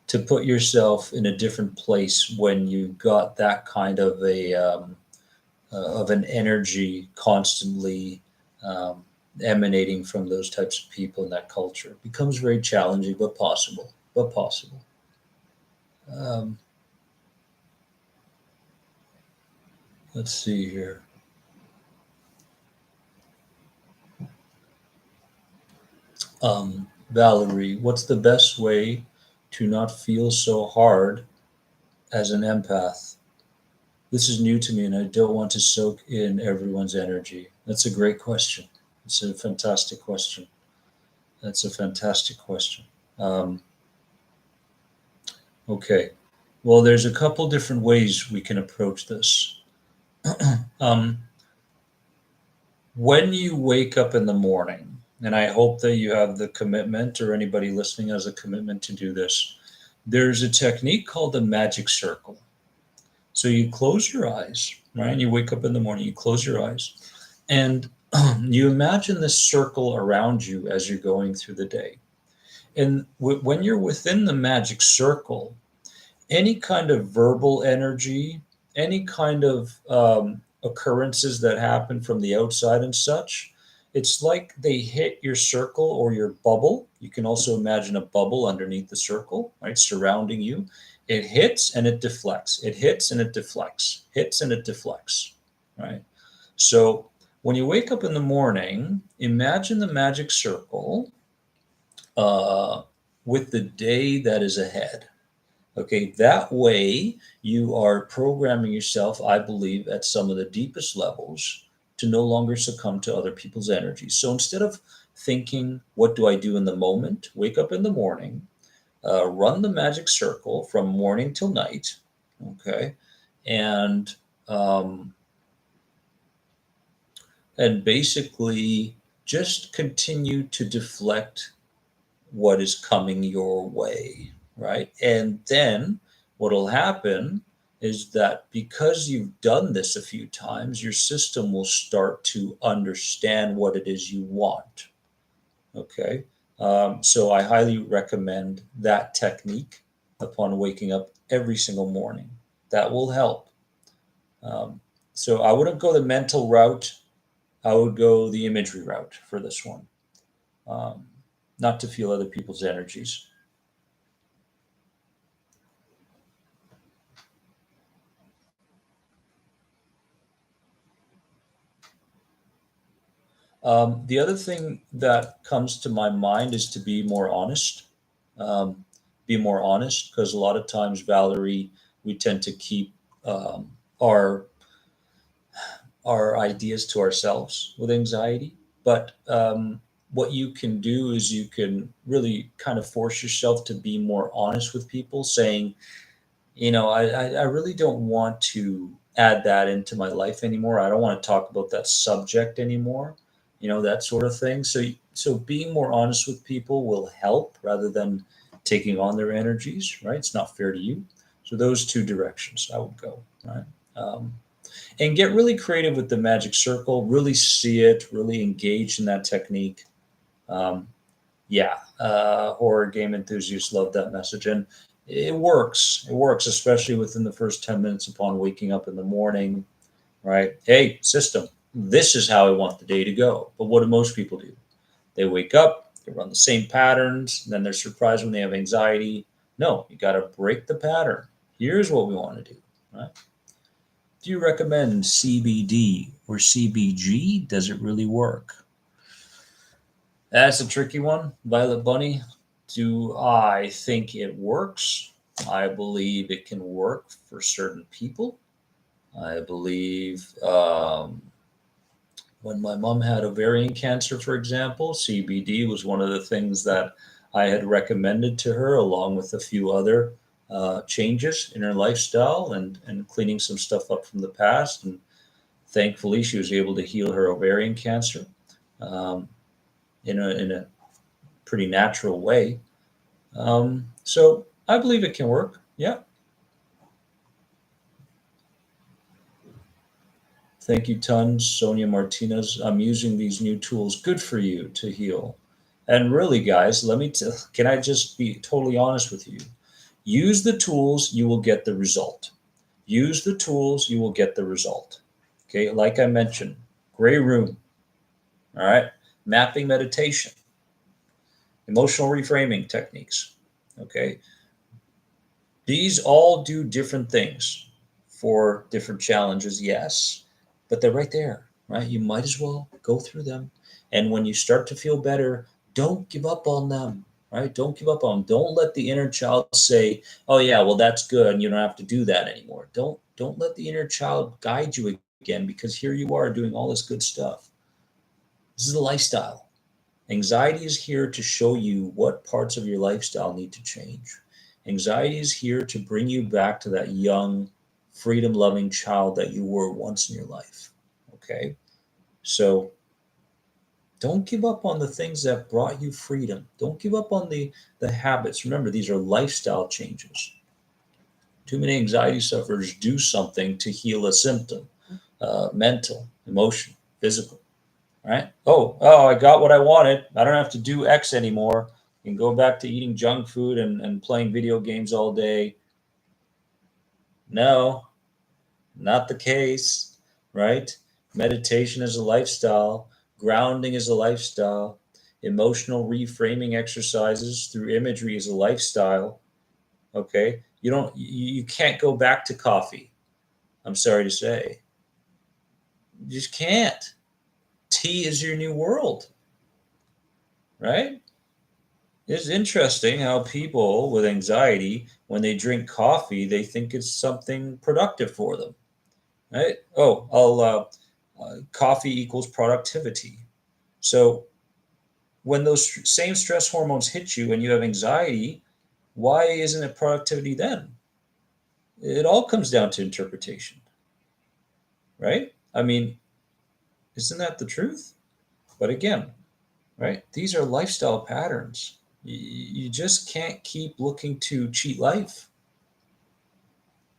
to put yourself in a different place when you've got that kind of an energy constantly um, emanating from those types of people in that culture. It becomes very challenging, but possible. But possible. Um, let's see here. Valerie, what's the best way to not feel so hard as an empath? This is new to me and I don't want to soak in everyone's energy. That's a great question. It's a fantastic question. That's a fantastic question. Um, okay. Well, there's a couple different ways we can approach this. um, when you wake up in the morning, and I hope that you have the commitment, or anybody listening has a commitment to do this, there's a technique called the magic circle. So you close your eyes, right? And you wake up in the morning, you close your eyes, and you imagine this circle around you as you're going through the day. And when you're within the magic circle, any kind of verbal energy, any kind of occurrences that happen from the outside and such, it's like they hit your circle or your bubble. You can also imagine a bubble underneath the circle, right, surrounding you. It hits and it deflects. It hits and it deflects. Hits and it deflects, right? So when you wake up in the morning, imagine the magic circle uh, with the day that is ahead. Okay, that way you are programming yourself, I believe, at some of the deepest levels to no longer succumb to other people's energies. So instead of thinking, what do I do in the moment? Wake up in the morning, run the magic circle from morning till night, okay, and um, and basically just continue to deflect what is coming your way, right? And then what'll happen is that because you've done this a few times, your system will start to understand what it is you want. Okay. So I highly recommend that technique upon waking up every single morning. That will help. Um, so I wouldn't go the mental route. I would go the imagery route for this one. Um, not to feel other people's energies. The other thing that comes to my mind is to be more honest. Um, be more honest because a lot of times, Valerie, we tend to keep our our ideas to ourselves with anxiety. But what you can do is you can really kind of force yourself to be more honest with people, saying, I really don't want to add that into my life anymore. I don't want to talk about that subject anymore, that sort of thing. So being more honest with people will help rather than taking on their energies, right? It's not fair to you. So those two directions I would go, right? Um, and get really creative with the magic circle, really see it, really engage in that technique. Um, yeah, horror game enthusiasts love that message, and it works. It works, especially within the first 10 minutes upon waking up in the morning, right? Hey, system, this is how I want the day to go. But what do most people do? They wake up, they run the same patterns, and then they're surprised when they have anxiety. No, you got to break the pattern. Here's what we want to do, right? Do you recommend CBD or CBG? Does it really work? That's a tricky one, Violet Bunny. Do I think it works? I believe it can work for certain people. I believe when my mom had ovarian cancer, for example, CBD was one of the things that I had recommended to her, along with a few other changes in her lifestyle and cleaning some stuff up from the past. And thankfully, she was able to heal her ovarian cancer um, in a pretty natural way. So I believe it can work. Yeah. Thank you tons, Sonia Martinez. I'm using these new tools. Good for you to heal. And really, guys, can I just be totally honest with you? Use the tools, you will get the result. Use the tools, you will get the result. Okay, like I mentioned, gray room, all right, mapping meditation, emotional reframing techniques. Okay, these all do different things for different challenges, yes, but they're right there, right? You might as well go through them. And when you start to feel better, don't give up on them, right? Don't give up on them. Don't let the inner child say, "Oh yeah, well that's good, and you don't have to do that anymore." Don't let the inner child guide you again, because here you are doing all this good stuff. This is a lifestyle. Anxiety is here to show you what parts of your lifestyle need to change. Anxiety is here to bring you back to that young, freedom loving child that you were once in your life. Okay? So don't give up on the things that brought you freedom. Don't give up on the habits. Remember, these are lifestyle changes. Too many anxiety sufferers do something to heal a symptom, mental, emotional, physical. Right? I got what I wanted. I don't have to do X anymore. I can go back to eating junk food and playing video games all day. No, not the case, right? Meditation is a lifestyle. Grounding is a lifestyle. Emotional reframing exercises through imagery is a lifestyle. Okay? You can't go back to coffee. I'm sorry to say. You just can't. Tea is your new world, right? It's interesting how people with anxiety, when they drink coffee, they think it's something productive for them, right? Coffee equals productivity. So when those same stress hormones hit you and you have anxiety, why isn't it productivity then? It all comes down to interpretation, right? I mean, isn't that the truth? But again, right? These are lifestyle patterns. You just can't keep looking to cheat life.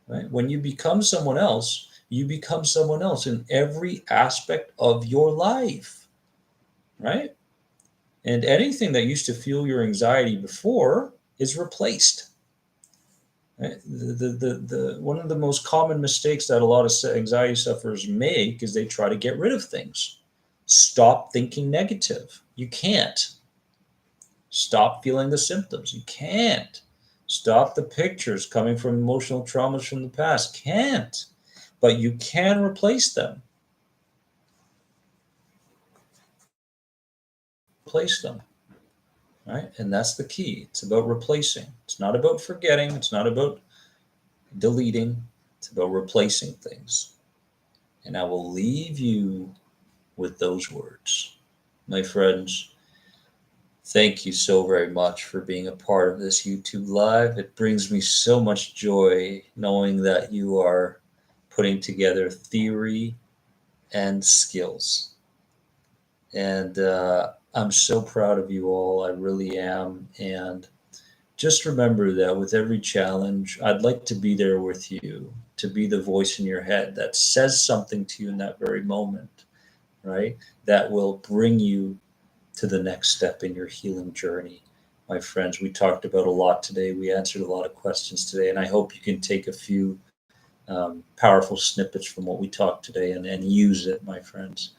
Right? When you become someone else, you become someone else in every aspect of your life, right? And anything that used to fuel your anxiety before is replaced. Right? One of the most common mistakes that a lot of anxiety sufferers make is they try to get rid of things. Stop thinking negative. You can't. Stop feeling the symptoms. You can't. Stop the pictures coming from emotional traumas from the past. Can't. But you can replace them. Replace them. Right? And that's the key. It's about replacing. It's not about forgetting. It's not about deleting. It's about replacing things. And I will leave you with those words. My friends, thank you so very much for being a part of this YouTube Live. It brings me so much joy knowing that you are putting together theory and skills. And I'm so proud of you all. I really am. And just remember that with every challenge, I'd like to be there with you, to be the voice in your head that says something to you in that very moment, right? That will bring you to the next step in your healing journey. My friends, we talked about a lot today. We answered a lot of questions today, and I hope you can take a few powerful snippets from what we talked today and use it, my friends.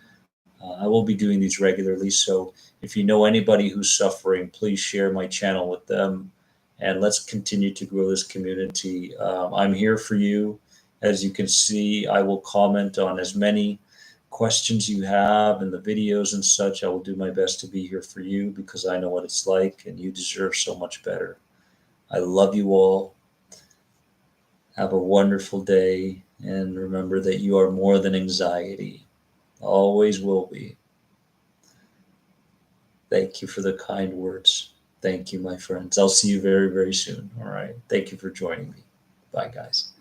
I will be doing these regularly, so if you know anybody who's suffering, please share my channel with them, and let's continue to grow this community. I'm here for you. As you can see, I will comment on as many questions you have in the videos and such. I will do my best to be here for you because I know what it's like, and you deserve so much better. I love you all. Have a wonderful day, and remember that you are more than anxiety. Always will be. Thank you for the kind words. Thank you, my friends. I'll see you very, very soon. All right. Thank you for joining me. Bye, guys.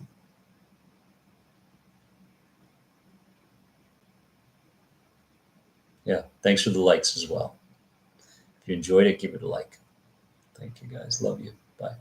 Yeah. Thanks for the likes as well. If you enjoyed it, give it a like. Thank you, guys. Love you. Bye.